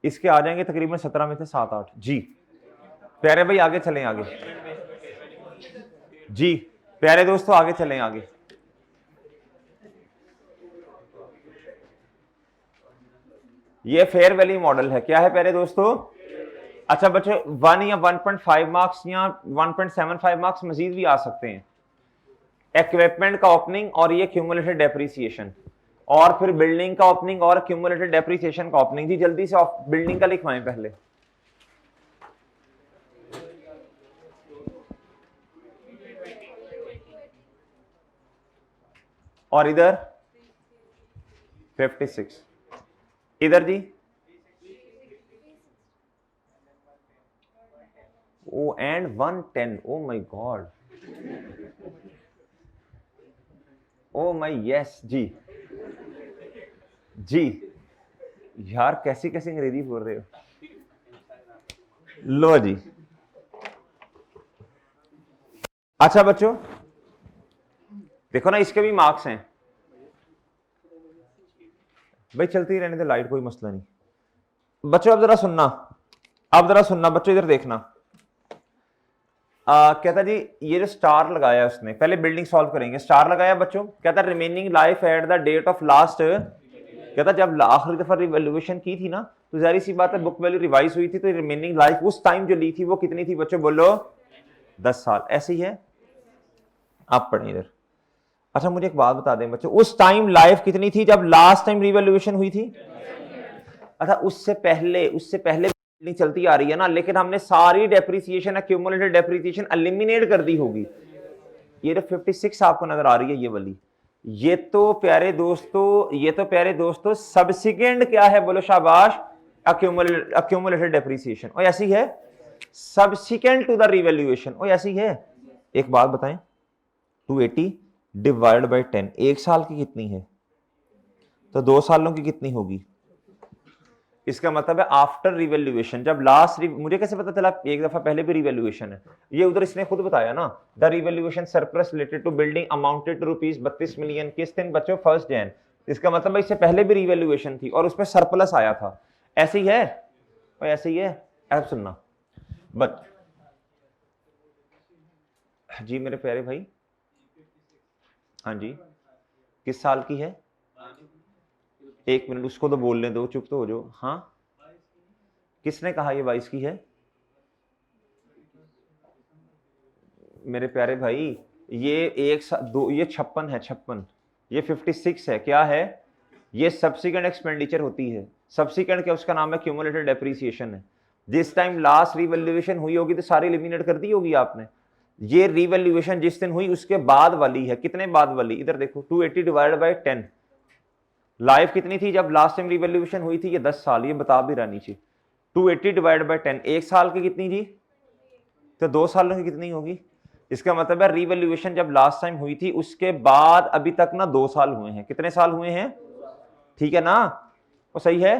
इसके आ जाएंगे तकरीबन 17 में से 7-8। जी प्यारे भाई आगे चलें, आगे जी प्यारे दोस्तों आगे चलें, आगे ये फेयर वैली मॉडल है। क्या है प्यारे दोस्तों? अच्छा बच्चों 1 या 1.5 मार्क्स या 1.75 मार्क्स मजीद भी आ सकते हैं। इक्विपमेंट का ओपनिंग और ये क्यूमुलेटेड डेप्रिसिएशन, और फिर बिल्डिंग का ओपनिंग और क्यूमुलेटेड डेप्रिसिएशन का ओपनिंग। जी जल्दी से बिल्डिंग का लिखवाएं पहले। और इधर 56, इधर जी ओ and 110। Oh my God, oh my yes जी जी यार कैसी कैसी अंग्रेजी बोल रहे हो। लो जी अच्छा बच्चों देखो ना इसके भी मार्क्स हैं भाई, चलती रहने दे लाइट, कोई मसला नहीं। बच्चों अब जरा सुनना, अब जरा सुनना बच्चों, इधर देखना। कहता जी ये जो स्टार लगाया उसने, पहले बिल्डिंग सॉल्व करेंगे। स्टार लगाया बच्चों, कहता remaining life at the date of last, कहता जब आखिरी दफा रिवैल्यूएशन की थी ना तो जाहिर सी बात है बुक वैल्यू रिवाइज हुई थी, तो रिमेनिंग लाइफ उस टाइम जो ली थी वो कितनी थी बच्चों? बोलो 10 साल। ऐसे ही है, आप पढ़ें इधर। अच्छा मुझे एक बात बता दें बच्चों, उस टाइम लाइफ कितनी थी जब लास्ट टाइम रिवैल्यूएशन हुई थी? अच्छा उससे पहले बिल्डिंग चलती आ रही है ना, लेकिन हमने सारी डेप्रिसिएशन एक्यूमुलेटेड डेप्रिसिएशन एलिमिनेट कर दी होगी। ये जो 56 आपको नजर आ रही है ये वाली, ये तो प्यारे दोस्तों सब्सिक्वेंट क्या है? बोलो शाबाश, एक्यूमुलेटेड डेप्रिसिएशन। और ऐसी है सब्सिक्वेंट टू द रिवैल्यूएशन। और ऐसी है। एक बात बताएं, 280 डिवाइड बाय 10 एक साल की कितनी है? तो 2 सालों की कितनी होगी? इसका मतलब है आफ्टर रिवैल्यूएशन, जब लास्ट मुझे कैसे पता चला? एक दफा पहले भी रिवैल्यूएशन है, ये उधर इसने खुद बताया ना। The revaluation surplus related to building amounted to rupees 32 मिलियन। किस दिन बच्चों? 1 जनवरी। इसका मतलब इससे पहले भी रिवैल्यूएशन थी और उसमें सरप्लस आया था। ऐसे ही है और ऐसे ही है। अब सुनना बट जी मेरे प्यारे भाई, हाँ जी किस साल की है? एक मिनट उसको तो बोलने दो, चुप तो हो जाओ। हाँ किसने कहा ये 22 की है? मेरे प्यारे भाई ये ये 56 है, 56। ये 56 है। क्या है? ये सब्सिक्वेंट एक्सपेंडिचर होती है। सब्सिक्वेंट क्या? उसका नाम है क्यूमुलेटेड डेप्रिसिएशन है। जिस टाइम लास्ट रिवैल्यूएशन हुई होगी तो सारी एलिमिनेट कर दी होगी आपने। ये रिवैल्यूएशन जिस दिन हुई उसके बाद वाली है। कितने बाद वाली? इधर देखो 280 डिवाइड बाय 10। लाइफ कितनी थी जब लास्ट टाइम रिवैल्यूएशन हुई थी? ये 10 साल। ये बता भी रहा नीचे। 280 डिवाइड बाय 10 एक साल की कितनी जी? तो 2 सालों की कितनी होगी? इसका मतलब है रिवैल्यूएशन जब लास्ट टाइम हुई थी उसके बाद अभी तक ना 2 साल हुए हैं। कितने साल हुए हैं? ठीक है ना? वो सही है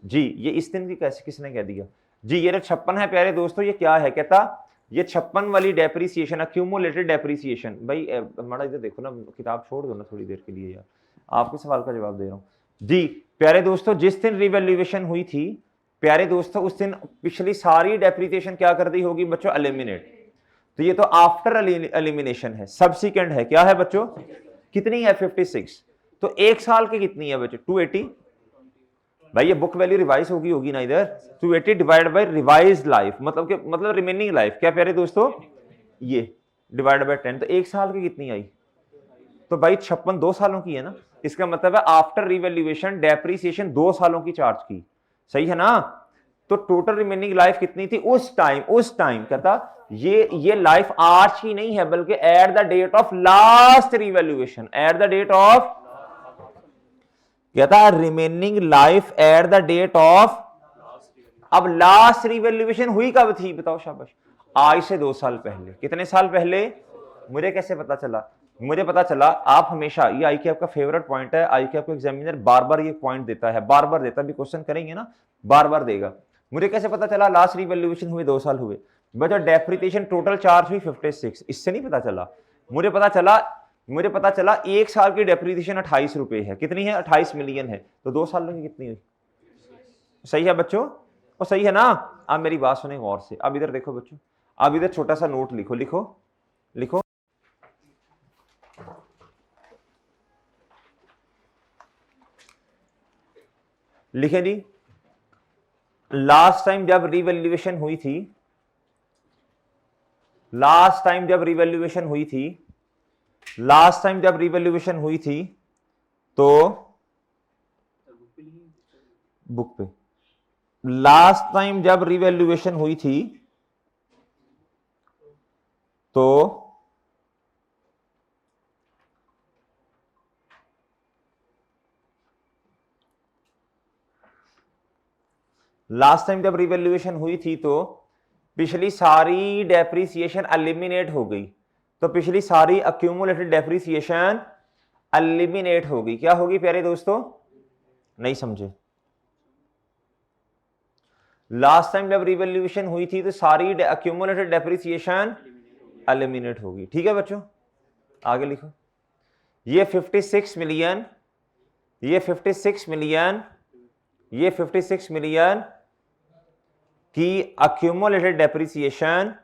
जी। ये इस दिन की कैसे किसने कह दिया जी? ये 56 है प्यारे दोस्तों। ये क्या है? कहता ये 56 वाली डेप्रिसिएशन, एक्यूमुलेटेड डेप्रिसिएशन। भाई हमारा इधर देखो ना, किताब छोड़ दो ना थोड़ी देर के लिए यार, आपके सवाल का जवाब दे रहा हूं जी। प्यारे दोस्तों जिस दिन रिवैल्यूएशन हुई थी प्यारे दोस्तों उस दिन पिछली सारी डेप्रिसिएशन क्या कर दी होगी बच्चों? एलिमिनेट। तो ये तो आफ्टर एलिमिनेशन है, सब्सिक्वेंट है। क्या है बच्चों? कितनी है? 56। तो एक साल की कितनी है बच्चों? 280। भाई ये बुक वैल्यू रिवाइज होगी ना इधर। 280 डिवाइड बाय रिवाइज लाइफ मतलब रिमेनिंग लाइफ। क्या प्यारे दोस्तों? ये डिवाइड बाय 10। तो एक साल की कितनी आई? तो भाई 56 2 सालों की है ना। इसका मतलब है आफ्टर रिवैल्यूएशन डेप्रिसिएशन 2 सालों की चार्ज की। सही है ना? तो टोटल रिमेनिंग लाइफ कितनी थी उस टाइम? कहता ये लाइफ आज की नहीं है बल्कि at the date of last revaluation. At the date of, कहता remaining life at the date of. अब लास्ट रिवैल्यूएशन हुई कब थी बताओ शाबाश? आज से 2 साल पहले। कितने साल पहले? मुझे कैसे पता चला? मुझे पता चला आप हमेशा, ये आई के आपका फेवरेट पॉइंट है। आई के आपको एग्जामिनर बार बार ये पॉइंट देता है, बार बार देता है। भी क्वेश्चन करेंगे ना बार बार देगा। मुझे कैसे पता चला लास्ट रिवैल्यूएशन हुए 2 साल हुए? बट डेप्रिसिएशन टोटल चार्ज हुई 56। इससे नहीं पता चला। मुझे पता चला एक साल की डेप्रिसिएशन 28 रुपए है। कितनी है? 28 मिलियन है। तो 2 सालों की कितनी हुई? सही है बच्चों? और सही है ना। अब मेरी बात सुने गौर से, अब इधर देखो बच्चों, अब इधर छोटा सा नोट लिखो, लिखो लिखो, लिखे जी। लास्ट टाइम जब रिवैल्यूएशन हुई थी, लास्ट टाइम जब रिवैल्यूएशन हुई थी, लास्ट टाइम जब रिवैल्यूएशन हुई थी तो बुक पे, लास्ट टाइम जब रिवैल्यूएशन हुई थी तो लास्ट टाइम जब रिवैल्यूएशन हुई थी तो पिछली सारी डेप्रिसिएशन एलिमिनेट हो गई, तो पिछली सारी अक्यूमुलेटेड डेप्रिसिएशन एलिमिनेट होगी। क्या होगी प्यारे दोस्तों, नहीं समझे? लास्ट टाइम जब रिवैल्यूएशन हुई थी तो सारी अक्यूमुलेटेड डेप्रिसिएशन एलिमिनेट होगी। ठीक है बच्चों, आगे लिखो। ये 56 मिलियन, ये 56 मिलियन, ये 56 मिलियन की अक्यूमुलेटेड डेप्रिसिएशन,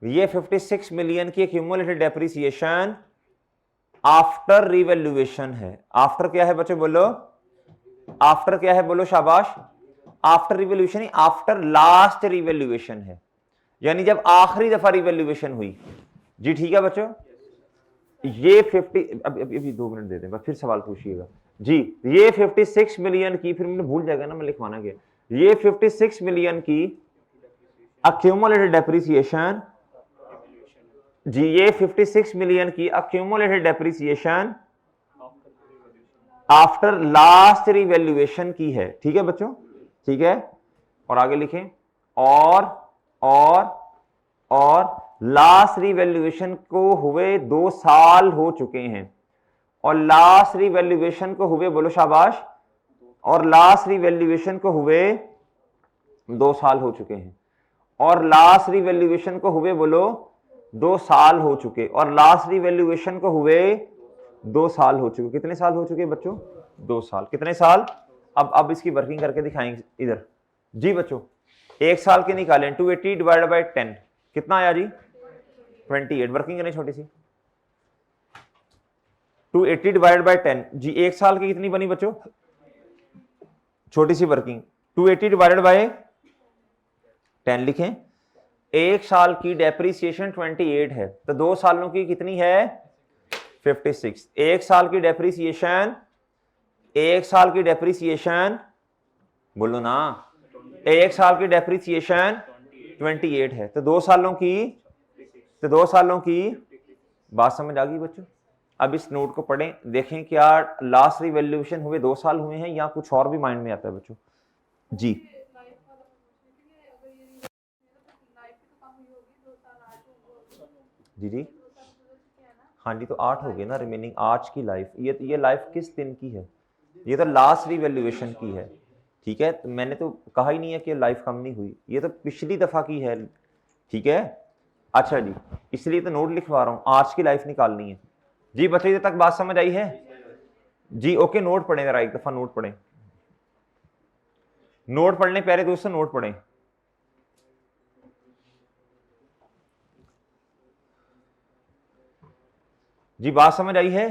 ये 56 मिलियन की अक्यूमुलेटेड डेप्रिसिएशन आफ्टर रिवैल्यूएशन है। आफ्टर क्या है बच्चों, बोलो आफ्टर क्या है, बोलो शाबाश। After revaluation, after last revaluation है, यानी जब आखिरी दफा रिवैल्यूएशन हुई जी। ठीक है बच्चों, ये 50, अभी 2 मिनट दे दें, फिर सवाल पूछिएगा जी। ये 56 मिलियन की, फिर मैंने भूल जाएगा ना मैं लिखवाना क्या, ये 56 मिलियन की अक्यूमुलेटेड डेप्रिसिएशन जी, ये 56 मिलियन की accumulated depreciation after last revaluation की है। ठीक है बच्चों, ठीक है। और आगे लिखें, और लास्ट रिवैल्यूएशन को हुए 2 साल हो चुके हैं, और लास्ट रिवैल्यूएशन को हुए, बोलो शाबाश, और लास्ट रिवैल्यूएशन को हुए 2 साल हो चुके हैं, और लास्ट रिवैल्यूएशन को हुए, बोलो 2 साल हो चुके, और लास्ट रिवैल्यूएशन को हुए 2 साल हो चुके। कितने साल हो चुके बच्चों, 2 साल। कितने साल, अब इसकी वर्किंग करके दिखाएंगे इधर जी बच्चों। 1 साल के निकालें, 280 डिवाइडेड बाय 10 कितना आया जी, 28। वर्किंग करें छोटी सी, 280 डिवाइडेड बाय 10 जी, 1 साल की कितनी बनी बच्चों, छोटी सी वर्किंग, 280 डिवाइडेड बाय 10 लिखें। 1 साल की डेप्रिसिएशन 28 है, तो 2 सालों की कितनी है, 56। 1 साल की डेप्रिसिएशन, 1 साल की डेप्रिसिएशन, बोलो ना, 1 साल की डेप्रिसिएशन 28 है, तो 2 सालों की, तो 2 सालों की बात समझ आ गई बच्चों। अब इस नोट को पढ़ें, देखें क्या लास्ट रिवैल्यूएशन हुए 2 साल हुए हैं या कुछ और भी माइंड में आता है बच्चों जी। जी जी, हाँ जी, तो 8 हो गए ना रिमेनिंग आज की लाइफ। ये लाइफ किस दिन की है, ये तो लास्ट रिवैल्यूएशन की है। ठीक है, तो मैंने तो कहा ही नहीं है कि लाइफ कम नहीं हुई, ये तो पिछली दफा की है। ठीक है, अच्छा जी, इसलिए तो नोट लिखवा रहा हूं, आज की लाइफ निकालनी है जी। बच्चे इधर तक बात समझ आई है जी? ओके, नोट पढ़ें जरा, एक दफा नोट पढ़ें, नोट पढ़ने प्यारे दोस्तों, नोट पढ़ें जी। बात समझ आई है,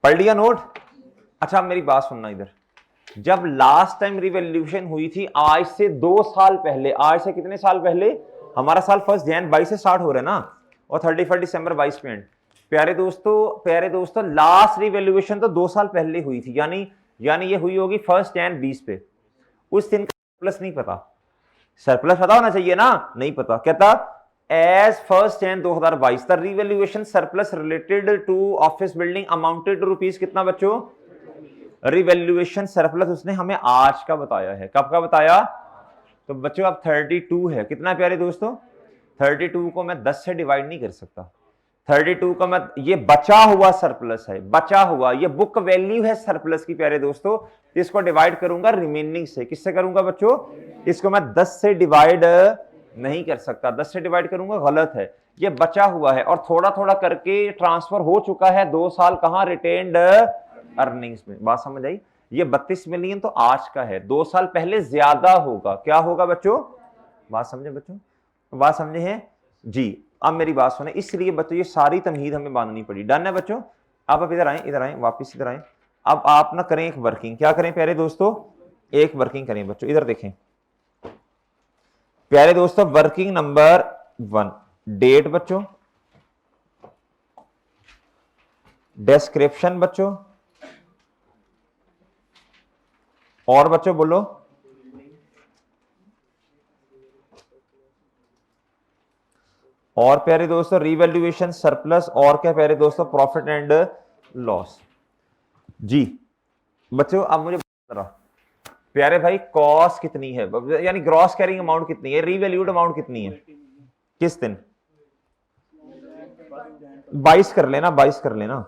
पढ़ लिया नोट? अच्छा, मेरी बात सुनना इधर, जब लास्ट टाइम रिवैल्यूएशन हुई थी आज से 2 साल पहले, आज से कितने साल पहले, हमारा साल 1 जनवरी 22 से स्टार्ट हो रहा है ना, और 31 दिसंबर 22 पे एंड। प्यारे दोस्तों लास्ट रिवैल्यूएशन तो 2 साल पहले हुई थी, यानी ये हुई होगी 1 जनवरी 20 पे। उस दिन का सरप्लस नहीं पता, सरप्लस पता होना चाहिए ना, नहीं पता। कहता as 1 January 2022 the revaluation surplus related to office building amounted to rupees कितना बच्चों, रिवैल्यूएशन सरप्लस उसने हमें आज का बताया है। कब का बताया, तो बच्चों अब 32 है। कितना प्यारे दोस्तों, 32 को मैं 10 से डिवाइड नहीं कर सकता। 32 का मैं, ये बचा हुआ सरप्लस है, बचा हुआ, ये बुक वैल्यू है सरप्लस की प्यारे दोस्तों। इसको डिवाइड करूंगा रिमेनिंग से, किससे करूंगा बच्चों, इसको मैं 10 से डिवाइड नहीं कर सकता, 10 से डिवाइड करूंगा गलत है, ये बचा हुआ है और थोड़ा थोड़ा करके ट्रांसफर हो चुका है 2 साल कहां, रिटेन्ड अर्निंग्स में। बात समझ आई? ये 32 मिलियन तो आज का है, 2 साल पहले ज्यादा होगा। क्या होगा बच्चों? बात समझे बच्चों? बात समझे हैं जी? अब मेरी बात सुने, इसलिए बच्चों ये सारी तमहीद हमें बांधनी पड़ी। डन है बच्चों? अब इधर आए वापिस इधर आए। अब आप ना करें एक वर्किंग। क्या करें प्यारे दोस्तों? एक वर्किंग करें बच्चों। इधर देखें प्यारे दोस्तों, वर्किंग नंबर 1, डेट बच्चों, डिस्क्रिप्शन बच्चों, और बच्चों बोलो और प्यारे दोस्तों रिवैल्यूएशन, सरप्लस, और क्या प्यारे दोस्तों? Profit and loss. जी बच्चों अब मुझे बता रहा प्यारे भाई, कॉस्ट कितनी है, यानी ग्रॉस कैरिंग अमाउंट कितनी है, रीवैल्यूड अमाउंट कितनी है किस दिन? 22 कर लेना, 22 कर लेना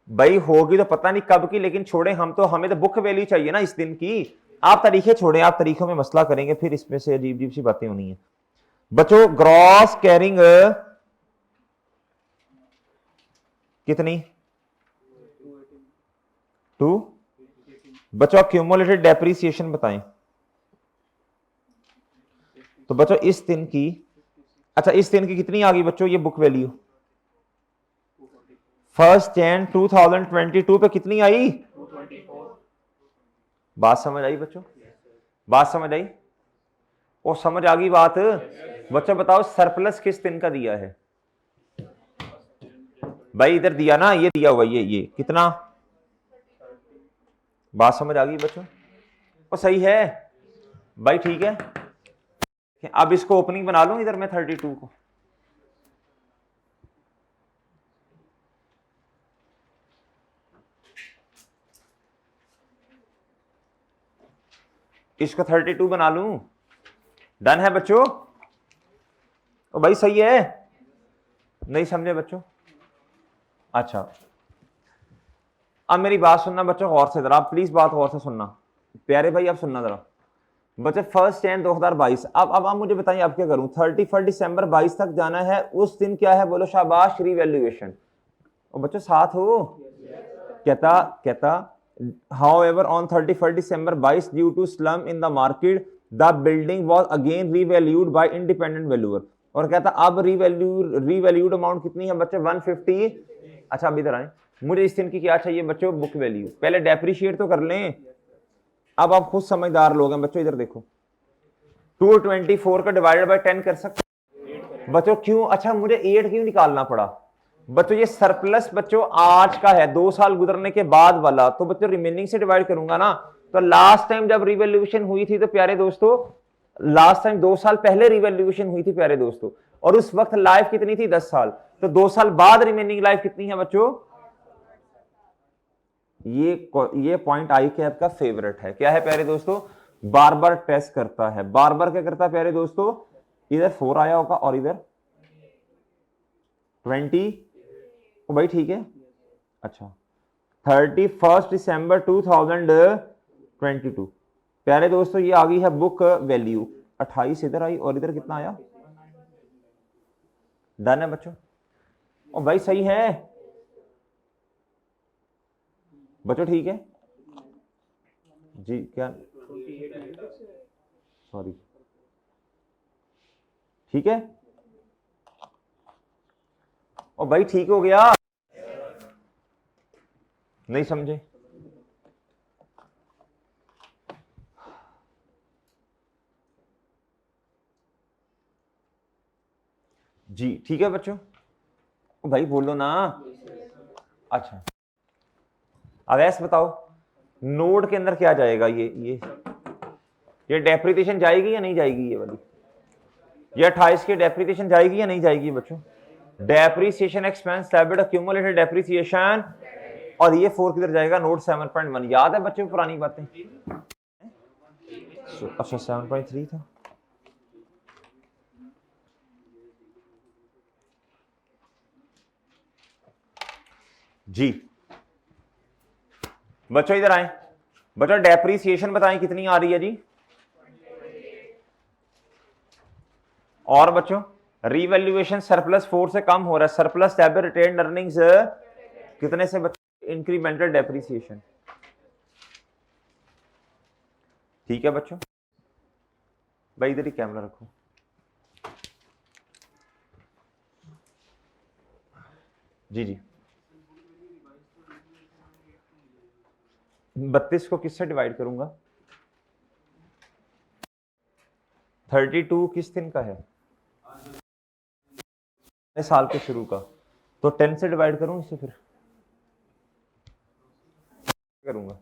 भाई। होगी तो पता नहीं कब की, लेकिन छोड़े हम तो, हमें तो बुक वैल्यू चाहिए ना इस दिन की। आप तारीखें छोड़े, आप तारीखों में मसला करेंगे फिर इसमें से अजीब अजीब सी बातें होनी है बच्चों। ग्रॉस कैरिंग कितनी? 2। बच्चों क्यूमुलेटेड डेप्रिसिएशन बताएं। तो बच्चों इस दिन की, अच्छा इस दिन की कितनी आ गई बच्चों ये बुक वैल्यू? 1 Jan 2022 पे कितनी आई? बात समझ आई बच्चों? बात समझ आई? और समझ आ गई बात? बच्चों बताओ सरप्लस किस दिन का दिया है भाई? इधर दिया ना, ये दिया हुआ, ये कितना? बात समझ आ गई बच्चों? और सही है भाई, ठीक है। अब इसको ओपनिंग बना लूं इधर मैं 32 को। इसको 32 बना लूं। डन है बच्चों? ओ भाई सही है, नहीं समझे बच्चों? अच्छा अब मेरी बात सुनना बच्चों गौर से, जरा प्लीज बात गौर से सुनना प्यारे भाई। अब सुनना जरा बच्चे, 1 Jan 2022। अब मुझे बताइए अब क्या करूं? 31 दिसंबर 22 तक जाना है। उस दिन क्या है बोलो शाबाश? रिवैल्यूएशन। और बच्चों साथ हो? कहता however on 31 December 22 due to slump in the market the building was again revalued by independent valuer। और कहता अब रिवैल्यूड अमाउंट कितनी है बच्चे? 150। अच्छा अब इधर आए, मुझे इस दिन की क्या चाहिए बच्चों? Book value. पहले डेप्रिशिएट तो कर लें। अब आप खुद समझदार लोग हैं बच्चों, इधर देखो 224 का डिवाइडेड बाय 10 कर सकते बच्चों? क्यों? अच्छा मुझे 8 क्यों निकालना पड़ा बच्चों? ये सरप्लस बच्चों आज का है, 2 साल गुजरने के बाद वाला, तो बच्चों रिमेनिंग से डिवाइड करूंगा ना। तो लास्ट टाइम जब रिवैल्यूएशन हुई थी तो प्यारे दोस्तों, लास्ट टाइम 2 साल पहले रिवैल्यूएशन हुई थी प्यारे दोस्तों, और उस वक्त लाइफ कितनी थी? 10 साल। तो 2 साल बाद रिमेनिंग लाइफ कितनी है बच्चों? ये पॉइंट आई कैप का फेवरेट है। क्या है प्यारे दोस्तों? बार बार टेस्ट करता है। बार बार क्या करता है प्यारे दोस्तों? इधर 4 आया होगा और इधर 20। ओ भाई ठीक है। अच्छा 31 दिसंबर 2022 प्यारे दोस्तों ये आ गई है बुक वैल्यू। 28 इधर आई और इधर कितना आया? डन है बच्चों? ओ भाई सही है बच्चों, ठीक है जी। क्या सॉरी, ठीक है। ओ भाई ठीक हो गया, नहीं समझे? जी ठीक है बच्चों। ओ भाई बोलो ना। अच्छा अब ऐसे बताओ नोड के अंदर क्या जाएगा? ये डेप्रिसिएशन जाएगी या नहीं जाएगी? ये वाली ये 28 की डेप्रिसिएशन जाएगी या नहीं जाएगी बच्चों? Depreciation expense debit accumulated depreciation, और ये 4 किधर जाएगा? नोट 7.1। याद है बच्चों पुरानी बातें? अच्छा 7.3 था। जी बच्चों इधर आए। बच्चों डेप्रिसिएशन बताएं कितनी आ रही है जी? और बच्चों रिवैल्यूएशन सरप्लस 4 से कम हो रहा है। सरप्लस डेबिट रिटेन्ड अर्निंग्स कितने से बच्चों? इंक्रीमेंटल डेप्रिसिएशन ठीक है बच्चों, भाई इधर ही कैमरा रखो। जी जी, 32 को किससे डिवाइड करूंगा? 32 किस दिन का है? साल के शुरू का, तो 10 से डिवाइड करूं इसे, फिर करूंगा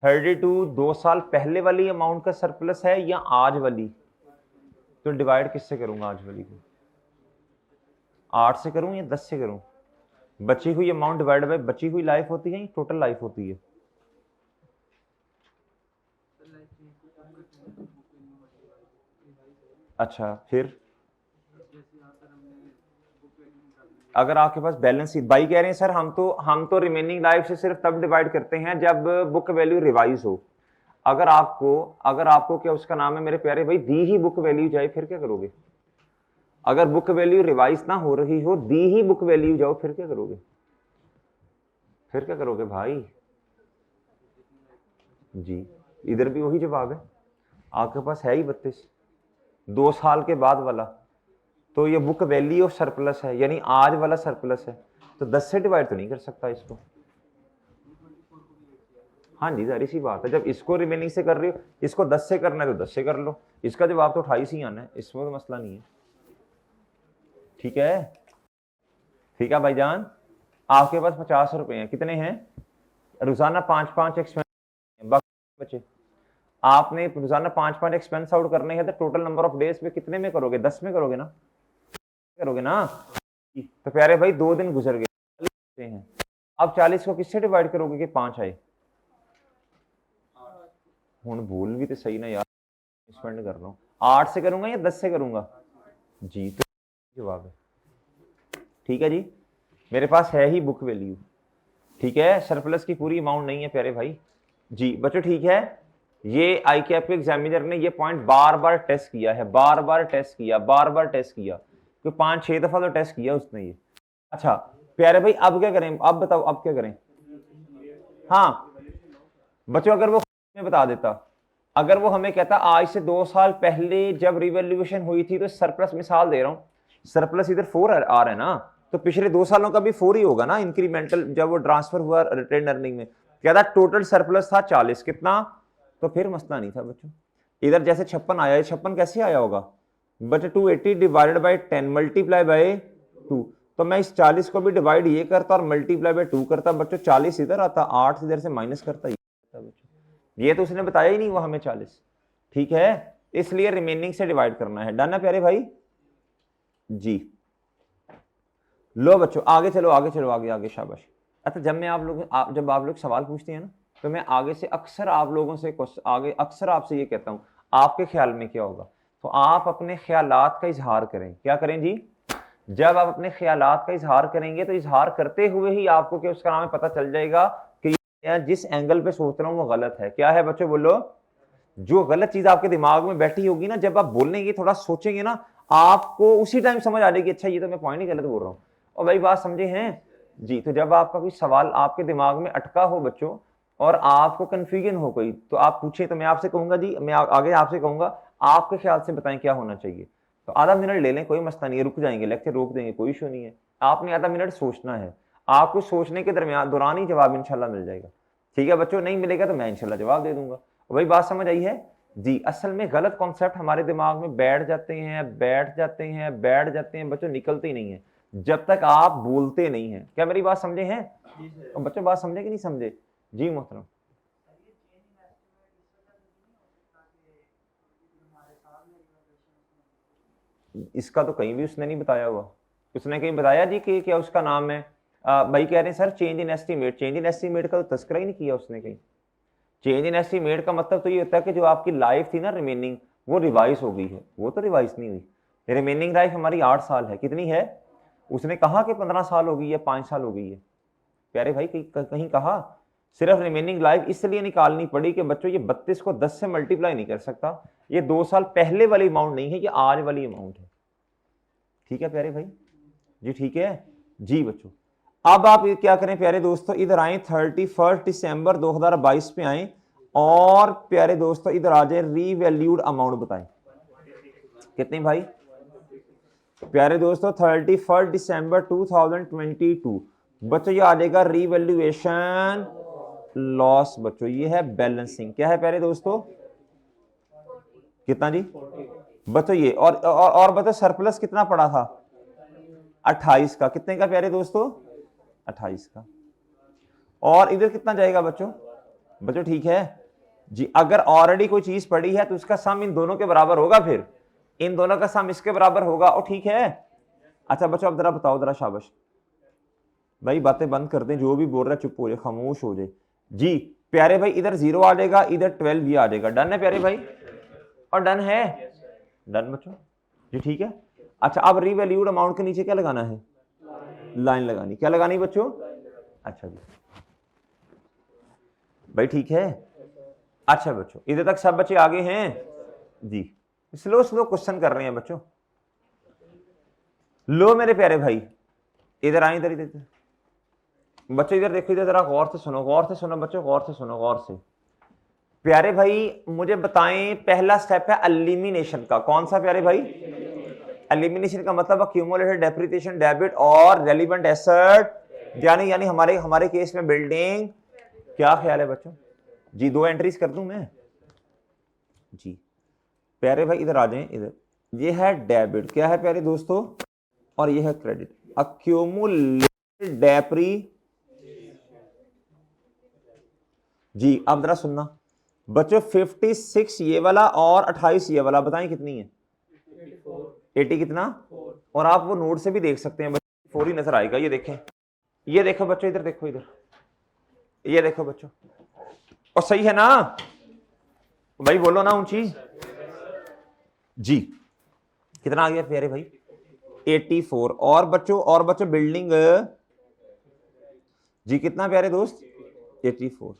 32 2 साल पहले वाली अमाउंट का सरप्लस है या आज वाली? तो डिवाइड किससे करूंगा आज वाली को? 8 से करूं या 10 से करूं? बची हुई अमाउंट डिवाइड बाय बची हुई लाइफ होती है या टोटल लाइफ होती है? अच्छा, फिर अगर आपके पास बैलेंस शीट, भाई कह रहे हैं सर हम तो रिमेनिंग लाइफ से सिर्फ तब डिवाइड करते हैं जब बुक वैल्यू रिवाइज हो। अगर आपको क्या उसका नाम है मेरे प्यारे भाई, दी ही बुक वैल्यू जाए, फिर क्या करोगे? अगर बुक वैल्यू रिवाइज ना हो रही हो, दी ही बुक वैल्यू जाओ, फिर क्या करोगे? फिर क्या करोगे भाई? जी, इधर भी वही जवाब है, आपके पास है ही 32, 2 साल के बाद वाला, तो ये बुक वैल्यू ऑफ सरप्लस है, यानी आज वाला सरप्लस है, तो 10 से डिवाइड तो नहीं कर सकता इसको। हाँ जी, जारी सी बात है, जब इसको रिमेनिंग से कर रही हो, इसको 10 से करना है तो 10 से कर लो, इसका जवाब तो 28 ही आना है, इसमें तो मसला नहीं है। ठीक है, ठीक है भाईजान, आपके पास 50 रुपए हैं, कितने हैं? रोजाना 5-5 एक्सपेंस, बाकी बचे आपने रोजाना 5-5 एक्सपेंस आउट करने हैं, तो टोटल नंबर ऑफ डेज में कितने में करोगे? 10 में करोगे ना? तो प्यारे भाई 2 दिन गुजर गए हैं, अब 40 को किससे डिवाइड करोगे कि 5 आए? हूं भूल भी तो सही ना यार, स्पेंड कर रहा हूं, 8 से करूंगा या 10 से करूंगा? जी, तो जवाब है। ठीक है जी, मेरे पास है ही बुक वैल्यू, ठीक है, सरप्लस की पूरी अमाउंट नहीं है प्यारे भाई जी। बच्चों ठीक है, ये आई कैप के एग्जामिनर ने ये पॉइंट बार बार टेस्ट किया है, बार बार टेस्ट किया, तो 5-6 दफा तो टेस्ट किया उसने ये। अच्छा प्यारे भाई, अब क्या करें? अब बताओ अब क्या करें? हाँ बच्चों, अगर वो में बता देता, अगर वो हमें कहता आज से 2 साल पहले जब रिवॉल्यूशन हुई थी, तो सरप्लस, मिसाल दे रहा हूं, सरप्लस इधर 4 आ रहा है ना, तो पिछले 2 सालों का भी 4 ही होगा ना इंक्रीमेंटल, जब वो ट्रांसफर हुआ रिटेन अर्निंग में। कहता टोटल सरप्लस था 40, कितना? तो फिर मसला नहीं था बच्चों, इधर जैसे 56 आया, 56 कैसे आया होगा? But 280 divided by 10 multiply by 2, तो मैं इस 40 को भी डिवाइड ये करता और मल्टीप्लाई बाई 2 करता बच्चों, 40 इधर आता, 8 इधर से माइनस करता, ये तो उसने बताया ही नहीं वो हमें 40। ठीक है, इसलिए रिमेनिंग से डिवाइड करना है, डन है प्यारे भाई जी। लो बच्चों आगे चलो, आगे शाबाश। अच्छा, जब आप लोग सवाल पूछते हैं ना, तो मैं आगे से अक्सर आप लोगों से अक्सर आपसे ये कहता हूं, आपके ख्याल में क्या होगा? तो आप अपने ख्यालात का इजहार करें। क्या करें जी? जब आप अपने ख्यालात का इजहार करेंगे, तो इजहार करते हुए ही आपको क्या उसका नाम है पता चल जाएगा कि जिस एंगल पे सोच रहा हूं वो गलत है। क्या है बच्चों, बोलो। जो गलत चीज आपके दिमाग में बैठी होगी ना, जब आप बोलेंगे, थोड़ा सोचेंगे ना, आपको उसी टाइम समझ आ जाएगी, अच्छा ये तो मैं पॉइंट ही गलत बोल रहा हूँ। और भाई बात समझे हैं जी। तो जब आपका कोई सवाल आपके दिमाग में अटका हो बच्चों, और आपको कंफ्यूजन हो कोई, तो आप पूछे, तो मैं आपसे कहूंगा जी, मैं आगे आपसे कहूंगा, आपके ख्याल से बताएं क्या होना चाहिए। तो आधा मिनट ले लें, कोई मसला नहीं है, रुक जाएंगे, लेक्चर रोक देंगे, कोई इशू नहीं है। आपने आधा मिनट सोचना है, आपको सोचने के दौरान ही जवाब इंशाल्लाह मिल जाएगा। ठीक है बच्चों, नहीं मिलेगा तो मैं इंशाल्लाह जवाब दे दूंगा। वही बात समझ आई है जी। असल में गलत कॉन्सेप्ट हमारे दिमाग में बैठ जाते हैं बच्चों, निकलते ही नहीं है जब तक आप बोलते नहीं हैं। क्या मेरी बात समझे हैं बच्चों? बात समझे कि नहीं समझे जी मोहतरम? इसका तो कहीं भी उसने नहीं बताया हुआ। उसने कहीं बताया जी कि क्या उसका नाम है? भाई कह रहे हैं सर चेंज इन एस्टीमेट का तो तस्करा ही नहीं किया उसने कहीं। चेंज इन एस्टीमेट का मतलब तो ये होता है कि जो आपकी लाइफ थी ना रिमेनिंग, वो रिवाइज हो गई है। वो तो रिवाइज नहीं हुई। रिमेनिंग लाइफ हमारी 8 साल है। कितनी है? उसने कहा कि 15 साल हो गई है, 5 साल हो गई है। प्यारे भाई कहीं कहा? सिर्फ रिमेनिंग लाइफ इसलिए निकालनी पड़ी कि बच्चों ये 32 को 10 से मल्टीप्लाई नहीं कर सकता। ये 2 साल पहले वाली अमाउंट नहीं है, ये आज वाली अमाउंट है। ठीक है प्यारे भाई जी? ठीक है जी बच्चों। अब आप क्या करें प्यारे दोस्तों, इधर आए 31 दिसंबर 2022 पे आए और प्यारे दोस्तों इधर आ जाए, रीवैल्यूड अमाउंट बताएं कितनी भाई प्यारे दोस्तों, 31 दिसंबर 2022 बच्चों ये आ जाएगा रीवैल्यूएशन लॉस। बच्चों ये है बैलेंसिंग, क्या है प्यारे दोस्तों, कितना जी बच्चों ये, और बच्चों सरप्लस कितना पड़ा था 28 का, कितने का प्यारे दोस्तों 28 का। और इधर कितना जाएगा बच्चों, बच्चों ठीक है जी, अगर ऑलरेडी कोई चीज पड़ी है तो उसका सम इन दोनों के बराबर होगा, फिर इन दोनों का सम इसके बराबर होगा, और ठीक है। अच्छा बच्चों अब जरा बताओ, जरा शाबाश भाई, बातें बंद कर दें, जो भी बोल रहा है चुप हो जाए, खामोश हो जाए जी। प्यारे भाई इधर 0 आ जाएगा, इधर 12 ये आ जाएगा, डन है प्यारे भाई, और डन है, डन बच्चों जी ठीक है। अच्छा अब रीवैल्यूड अमाउंट के नीचे क्या लगाना है, लाइन लगानी, क्या लगानी बच्चों, अच्छा जी भाई ठीक है। अच्छा बच्चों इधर तक सब बच्चे आगे हैं जी, स्लो स्लो क्वेश्चन कर रहे हैं बच्चों। लो मेरे प्यारे भाई इधर आए, इधर इधर बच्चों इधर देखो, इधर जरा गौर से सुनो, गौर से सुनो बच्चों, गौर से सुनो, गौर से। प्यारे भाई मुझे बताएं, पहला स्टेप है एलिमिनेशन का, कौन सा प्यारे भाई, एलिमिनेशन का मतलब अक्यूमुलेटेड डेप्रिसिएशन डेबिट और रेलिवेंट एसेट, यानी यानी हमारे हमारे केस में बिल्डिंग, क्या ख्याल है बच्चों जी, 2 एंट्रीज कर दूं मैं जी। प्यारे भाई इधर आ जाएं, इधर ये है डेबिट, क्या है प्यारे दोस्तों, और ये है क्रेडिट, अक्यूमुलेटेड डेप्री जी। अब जरा सुनना बच्चों, 56 ये वाला और 28 ये वाला, बताएं कितनी है 80 कितना, और आप वो नोट से भी देख सकते हैं बच्चों, 4 ही नजर आएगा, ये देखें, ये देखो बच्चों, इधर देखो, इधर ये देखो बच्चों, और सही है ना भाई, बोलो ना ऊंची जी। कितना आ गया प्यारे भाई 84, और बच्चों बिल्डिंग जी कितना प्यारे दोस्त 84,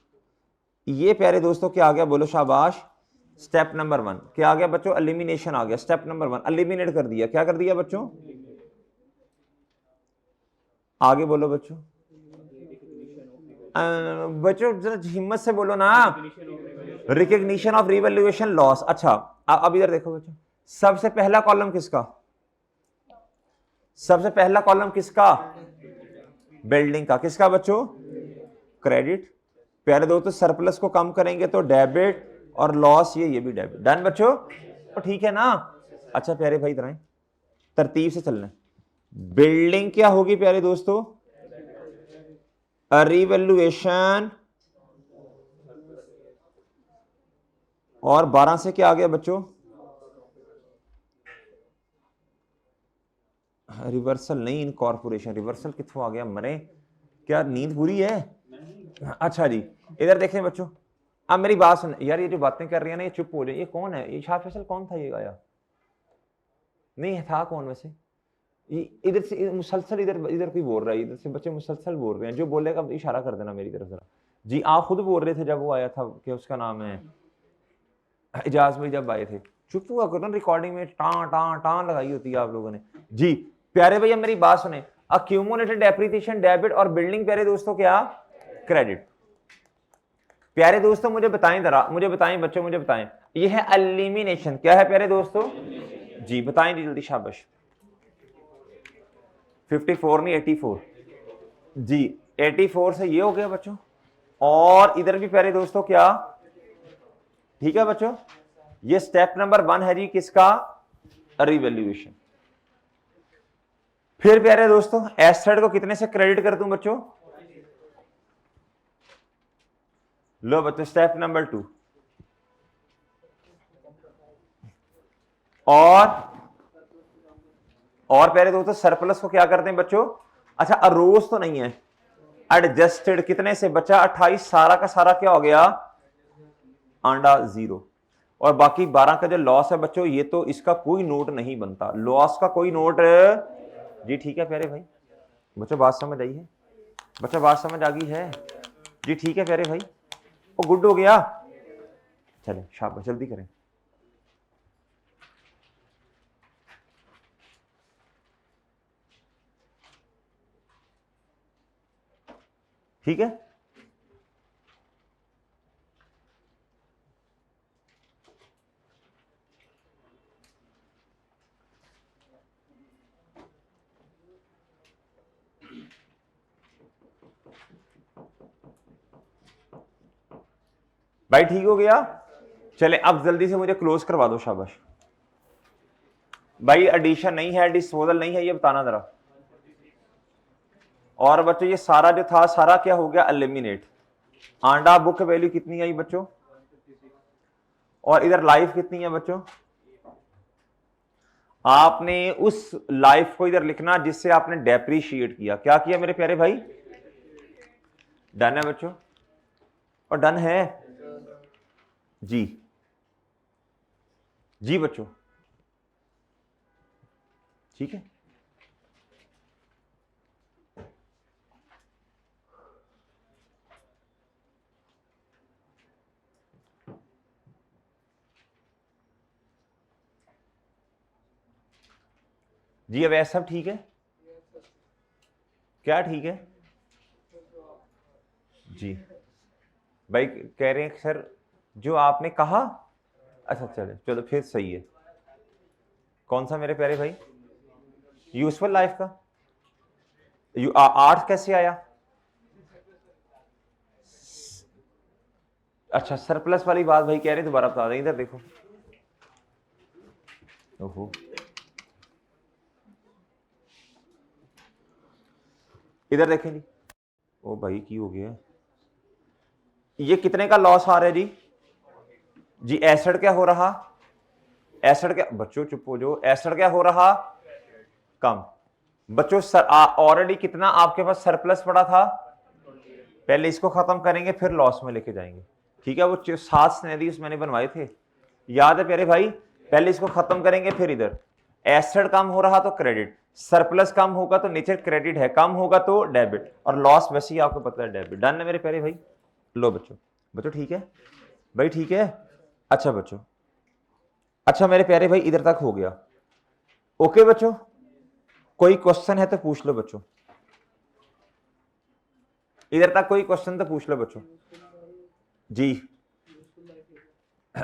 ये प्यारे दोस्तों क्या आ गया, बोलो शाबाश, स्टेप नंबर 1 क्या आ गया बच्चों, एलिमिनेशन आ गया, स्टेप नंबर 1 एलिमिनेट कर दिया, क्या कर दिया बच्चों, आगे बोलो बच्चों, बच्चों जरा हिम्मत से बोलो ना, रिकग्निशन ऑफ रिवैल्यूएशन लॉस। अच्छा अब इधर देखो बच्चों, सबसे पहला कॉलम किसका, सबसे पहला कॉलम किसका, बिल्डिंग का, किसका बच्चों, क्रेडिट। प्यारे दोस्तों सरप्लस को कम करेंगे तो डेबिट, और लॉस ये भी डेबिट, डन बच्चों, तो ठीक है ना। अच्छा प्यारे भाई इधर तरतीब से चलना, बिल्डिंग क्या होगी प्यारे दोस्तों, रिवैल्यूएशन, और 12 से क्या आ गया बच्चों, रिवर्सल नहीं, इनकॉर्पोरेशन, रिवर्सल कितों आ गया, मरे क्या नींद पूरी है, अच्छा जी इधर देखें बच्चों, अब मेरी बात सुन यार, ये जो बातें कर रही है ना ये चुप हो जाए, ये कौन है, ये शाह फैसल कौन था, ये गाया नहीं था कौन वैसे, इधर से मुसलसल इधर इधर कोई बोल रहा है, इधर से बच्चे मुसलसल बोल रहे हैं, जो बोलेगा इशारा कर देना मेरी तरफ जरा जी। आप खुद बोल रहे थे जब वो आया था कि उसका नाम है इजाज भाई, जब आए थे, चुप हुआ करो ना, रिकॉर्डिंग में टां टां टां लगाई होती है आप लोगों ने जी। प्यारे भैया मेरी बात सुने, अक्यूमुलेटेड डेप्रिसिएशन डेबिट और बिल्डिंग प्यारे दोस्तों क्या, क्रेडिट। प्यारे दोस्तों मुझे बताएं जरा, मुझे बताएं बच्चों, मुझे बताएं, ये है एलिमिनेशन, क्या है प्यारे दोस्तों जी, बताएं जी जल्दी शाबाश, 54 नहीं 84 जी, 84 से ये हो गया बच्चों, और इधर भी प्यारे दोस्तों क्या, ठीक है बच्चों, ये स्टेप नंबर 1 है जी किसका, रिवैल्यूएशन। फिर प्यारे दोस्तों एसेट को कितने से क्रेडिट कर दूं बच्चों, लो बच्चों स्टेप नंबर 2, और प्यारे दोस्तों सरप्लस को क्या करते हैं बच्चों, अच्छा अरोज तो नहीं है, एडजस्टेड कितने से बचा 28, सारा का सारा क्या हो गया आंडा 0, और बाकी 12 का जो लॉस है बच्चों, ये तो इसका कोई नोट नहीं बनता, लॉस का कोई नोट जी ठीक है प्यारे भाई, बच्चों बात समझ आई है, बच्चों बात समझ आ गई है जी, ठीक है प्यारे भाई, वो गुड हो गया, चले शाबाश जल्दी करें। ठीक है भाई ठीक हो गया। चले अब जल्दी से मुझे क्लोज करवा दो, शाबाश। भाई एडिशन नहीं है, डिस्पोजल नहीं है, ये बताना जरा। और बच्चों ये सारा जो था सारा क्या हो गया, एलिमिनेट। आंडा बुक वैल्यू कितनी आई बच्चों, और इधर लाइफ कितनी है बच्चों। आपने उस लाइफ को इधर लिखना जिससे आपने डेप्रीशिएट किया। क्या किया मेरे प्यारे भाई, डन है बच्चों, और डन है जी। जी बच्चों, ठीक है। जी अब ऐसा सब ठीक है, क्या ठीक है जी। भाई कह रहे हैं सर जो आपने कहा, अच्छा चले चलो फिर सही है। कौन सा मेरे प्यारे भाई, यूजफुल लाइफ का आर्ट कैसे आया। अच्छा सरप्लस वाली बात भाई कह रहे दोबारा बता दें, इधर देखो। ओहो इधर देखें जी, ओ भाई की हो गया, ये कितने का लॉस आ रहा है जी। जी एसिड क्या हो रहा, एसिड क्या, बच्चों चुप हो जाओ, एसिड क्या हो रहा, कम। बच्चों ऑलरेडी कितना आपके पास सरप्लस पड़ा था, पहले इसको खत्म करेंगे फिर लॉस में लेके जाएंगे, ठीक है। वो 7 सिनेरियोस मैंने बनवाए थे, याद है प्यारे भाई। पहले इसको खत्म करेंगे फिर इधर एसिड कम हो रहा तो क्रेडिट, सरप्लस कम होगा तो नीचे क्रेडिट है, कम होगा तो डेबिट, और लॉस वैसे ही आपको पता है डेबिट। डन है मेरे प्यारे भाई। लो बच्चों, बच्चों ठीक है भाई, ठीक है। अच्छा बच्चों, अच्छा मेरे प्यारे भाई इधर तक हो गया, ओके बच्चों। कोई क्वेश्चन है तो पूछ लो बच्चों, इधर तक कोई क्वेश्चन तो पूछ लो बच्चों जी।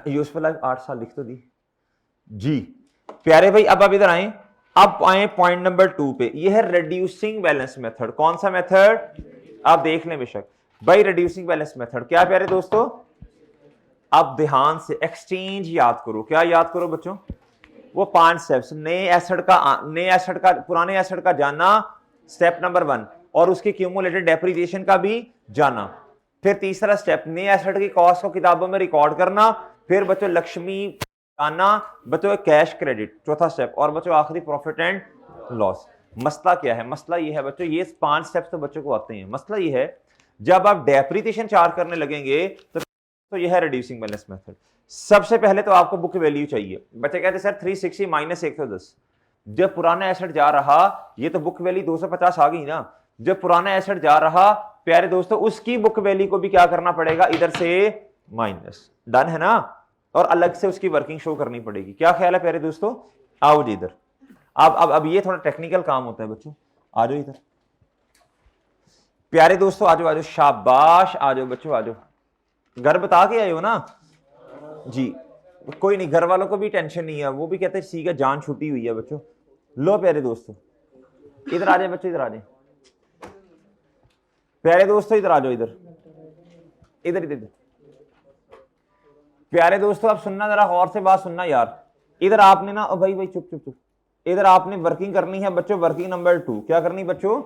यूजफुल लाइफ 8 साल लिख तो दी जी। प्यारे भाई अब इधर आए, अब आए पॉइंट नंबर 2 पे, ये है रिड्यूसिंग बैलेंस मेथड। कौन सा मेथड, आप देख लें बेशक भाई, रिड्यूसिंग बैलेंस मेथड। क्या प्यारे दोस्तों, अब ध्यान से एक्सचेंज याद करो, क्या याद करो बच्चों, वो 5 स्टेप्स। नए एसिड का पुराने एसिड का जानना, स्टेप नंबर 1, और उसकी क्यूमुलेटेड डेप्रिसिएशन का भी जाना। फिर तीसरा स्टेप, नए एसिड की कॉस्ट को किताबों में रिकॉर्ड करना। फिर बच्चों लक्ष्मी जानना, बच्चों कैश क्रेडिट, चौथा स्टेप। और बच्चों आखिरी प्रॉफिट एंड लॉस। मसला क्या है, मसला ये है बच्चों, ये 5 स्टेप्स तो बच्चों को आते हैं। मसला ये है जब आप डेप्रिसिएशन चार्ज करने लगेंगे तो यह है रिड्यूसिंग बैलेंस मेथड। सबसे पहले तो आपको बुक वैल्यू चाहिए। बच्चे कहते हैं सर 360 माइनस 110, जब पुराना एसेट जा रहा, ये तो बुक वैल्यू 250 आ गई ना, जब पुराना एसेट जा रहा प्यारे दोस्तों उसकी बुक वैल्यू को भी क्या करना पड़ेगा, इधर से माइनस। डन है ना, और अलग से उसकी वर्किंग शो करनी पड़ेगी। क्या ख्याल है प्यारे दोस्तों, आओ जी इधर। अब ये थोड़ा टेक्निकल काम होता है बच्चों, आ जाओ इधर प्यारे दोस्तों, आ जाओ शाबाश, आ जाओ बच्चों, आ जाओ। घर बता के आए हो ना जी, कोई नहीं, घर वालों को भी टेंशन नहीं है, वो भी कहते हैं ठीक है जान छूटी हुई है बच्चों। लो प्यारे दोस्तों इधर आ जाए बच्चों, इधर आ जाए प्यारे दोस्तों, इधर आ जाओ, इधर इधर इधर। प्यारे दोस्तों अब सुनना, जरा गौर से बात सुनना यार। इधर आपने ना, भाई भाई चुप चुप चुप, इधर आपने वर्किंग करनी है बच्चों, वर्किंग नंबर 2। क्या करनी बच्चों,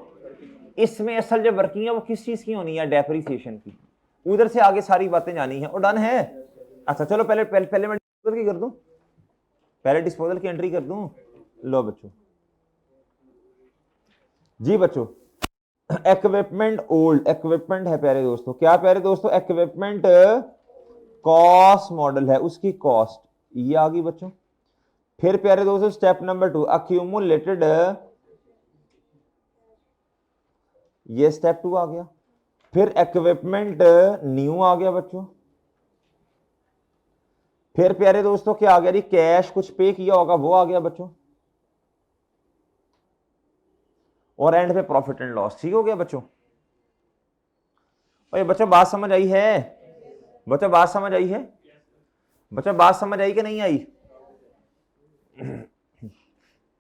इसमें असल जो वर्किंग है वो किस चीज की होनी है, डेप्रिसिएशन की। उधर से आगे सारी बातें जानी है, और डन है। अच्छा चलो पहले पहले, पहले मैं डिस्पोजल की कर दूं, पहले डिस्पोजल की एंट्री कर दूं। लो बच्चों जी, बच्चों इक्विपमेंट ओल्ड इक्विपमेंट है प्यारे दोस्तों, क्या प्यारे दोस्तों, इक्विपमेंट कॉस्ट मॉडल है, उसकी कॉस्ट ये आ गई बच्चों। फिर प्यारे दोस्तों स्टेप नंबर 2 अक्यूमुलेटेड, ये स्टेप 2 आ गया। फिर इक्विपमेंट न्यू आ गया बच्चों। फिर प्यारे दोस्तों क्या आ गया जी, कैश कुछ पे किया होगा वो आ गया बच्चों। और एंड पे प्रॉफिट एंड लॉस। ठीक हो गया बच्चों, और बच्चों बात समझ आई है, बच्चों बात समझ आई है, बच्चों बात समझ आई कि नहीं आई।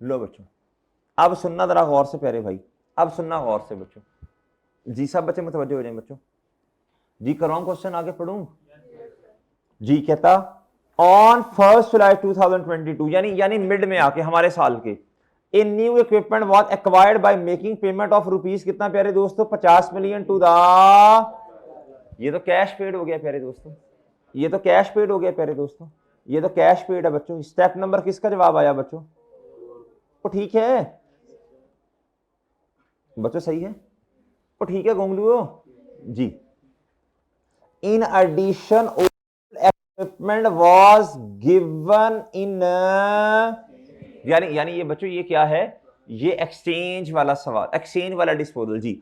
लो बच्चों अब सुनना जरा गौर से प्यारे भाई, अब सुनना गौर से बच्चों जी, सब बच्चे मुतवज्जो हो जाए बच्चों जी। करवाऊं क्वेश्चन, आगे पढ़ूं जी कहता ऑन 1 जुलाई 2022 यानी मिड में आके हमारे साल के a new equipment was acquired by making payment of rupees कितना प्यारे दोस्तों 50 मिलियन टू द, ये तो कैश पेड हो गया प्यारे दोस्तों, ये तो कैश पेड हो गया प्यारे दोस्तों, ये तो कैश पेड है बच्चों। स्टेप नंबर किसका जवाब आया बच्चों? तो ठीक है बच्चों, सही है, तो ठीक है गोंगलुओ जी। In addition equipment was given in, यानी ये बच्चों ये क्या है, ये एक्सचेंज वाला सवाल, एक्सचेंज वाला डिस्पोजल जी।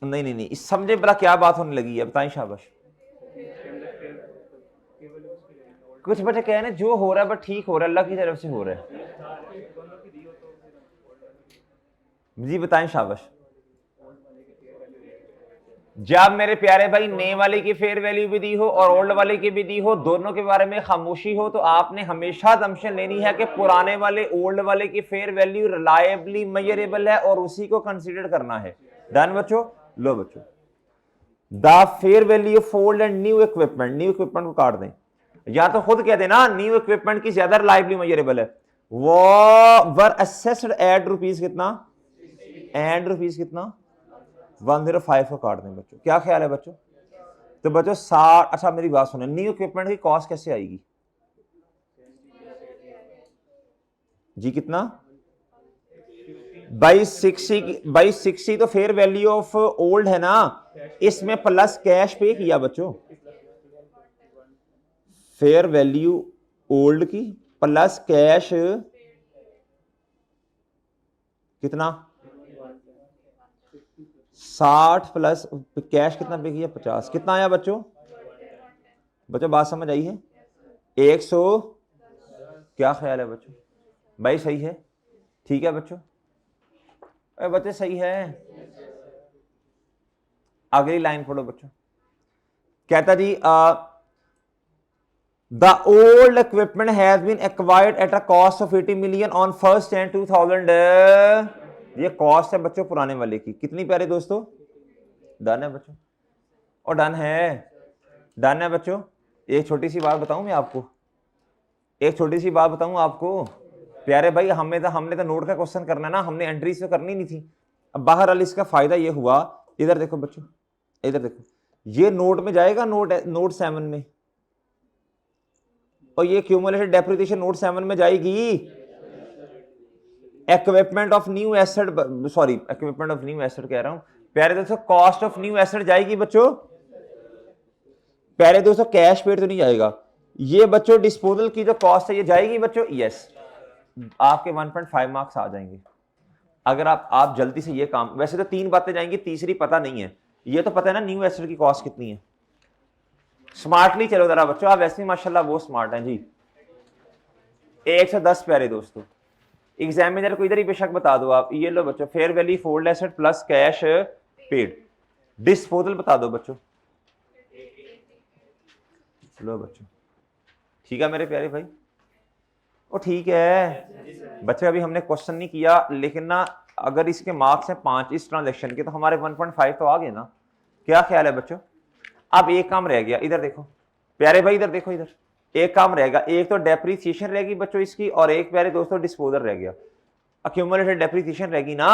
नहीं, इस समझे बड़ा क्या बात होने लगी है, बताएं शाबाश। कुछ बच्चे कह रहे हैं जो हो रहा है बट ठीक हो रहा है, अल्लाह की तरफ से हो रहा है जी, बताएं शाबाश। जब मेरे प्यारे भाई नए वाले की फेयर वैल्यू भी दी हो और ओल्ड वाले की भी दी हो, दोनों के बारे में खामोशी हो, तो आपने हमेशा असम्पशन लेनी है कि पुराने वाले ओल्ड वाले की फेयर वैल्यू रिलायबली मेजरेबल है और उसी को कंसीडर करना है। डन बच्चों? लो बच्चों, the fair value of old and new equipment, new equipment को काट दें, या तो खुद कह देना न्यू इक्विपमेंट की ज्यादा रिलायबली मेजरेबल है, वो वर असेस्ड एट रुपीज कितना, एंड रुपीज कितना 105 को काट दें बच्चों। क्या ख्याल है बच्चों? तो बच्चों 60, अच्छा मेरी बात सुने, न्यू इक्विपमेंट की कॉस्ट कैसे आएगी जी? कितना? बाई 60 तो फेयर वैल्यू ऑफ ओल्ड है ना, इसमें प्लस कैश पे किया बच्चों, फेयर वैल्यू ओल्ड की प्लस कैश कितना 60 प्लस कैश कितना पे किया 50, कितना आया बच्चों? बच्चों बात समझ आई है? 100, क्या ख्याल है बच्चों? भाई सही है, ठीक है बच्चों, अरे बच्चे सही है। अगली लाइन पढ़ो बच्चों, कहता जी the old equipment has been acquired at a cost of 80 million on 1 Jan 2000, ये कॉस्ट है बच्चों पुराने वाले की, कितनी प्यारे दोस्तों? डन है बच्चों, और डन है बच्चों। एक छोटी सी बात बताऊं मैं आपको, एक छोटी सी बात बताऊं आपको प्यारे भाई, हमने तो नोट का क्वेश्चन करना है ना, हमने एंट्रीज तो करनी नहीं थी। अब बहरहाल इसका फायदा ये हुआ, इधर देखो बच्चों, इधर देखो, ये नोट में जाएगा, नोट 7 में, और ये क्यूमुलेटेड डेप्रिसिएशन नोट 7 में जाएगी। Equipment of new asset, sorry equipment of new asset कह रहा हूं प्यारे दोस्तों, कॉस्ट ऑफ न्यू एसेट जाएगी बच्चों। प्यारे दोस्तों कैश पेड तो नहीं जाएगा, ये बच्चों डिस्पोजल की जो कॉस्ट है ये जाएगी बच्चों, यस, आपके 1.5 मार्क्स आ जाएंगे अगर आप जल्दी से ये काम, वैसे तो 3 बातें जाएंगी, तीसरी पता नहीं है, ये तो पता है ना न्यू एसेट की कॉस्ट कितनी है। स्मार्टली चलो जरा बच्चों, आप वैसे ही माशाल्लाह बहुत स्मार्ट हैं जी। 110 प्यारे दोस्तों, एग्जामिनर को इधर ही बेशक बता दो आप, ये लो बच्चों, fair value fold asset plus cash paid, disposal बता दो बच्चों, लो बच्चों, ठीक है मेरे प्यारे भाई, ओ ठीक है बच्चे, अभी हमने क्वेश्चन नहीं किया, लेकिन ना अगर इसके मार्क्स हैं 5 इस ट्रांजैक्शन के, तो हमारे 1.5 तो आ गए ना, क्या ख्याल है बच्चों? अब एक काम रह गया, इधर देखो प्यारे भाई, इधर देखो, इधर एक काम रहेगा, एक तो डेप्रीसिएशन रहेगी बच्चों इसकी, और एक प्यारे दोस्तों डिस्पोजल रह गया, अक्यूमुलेटेड डेप्रीसिएशन रहेगी ना।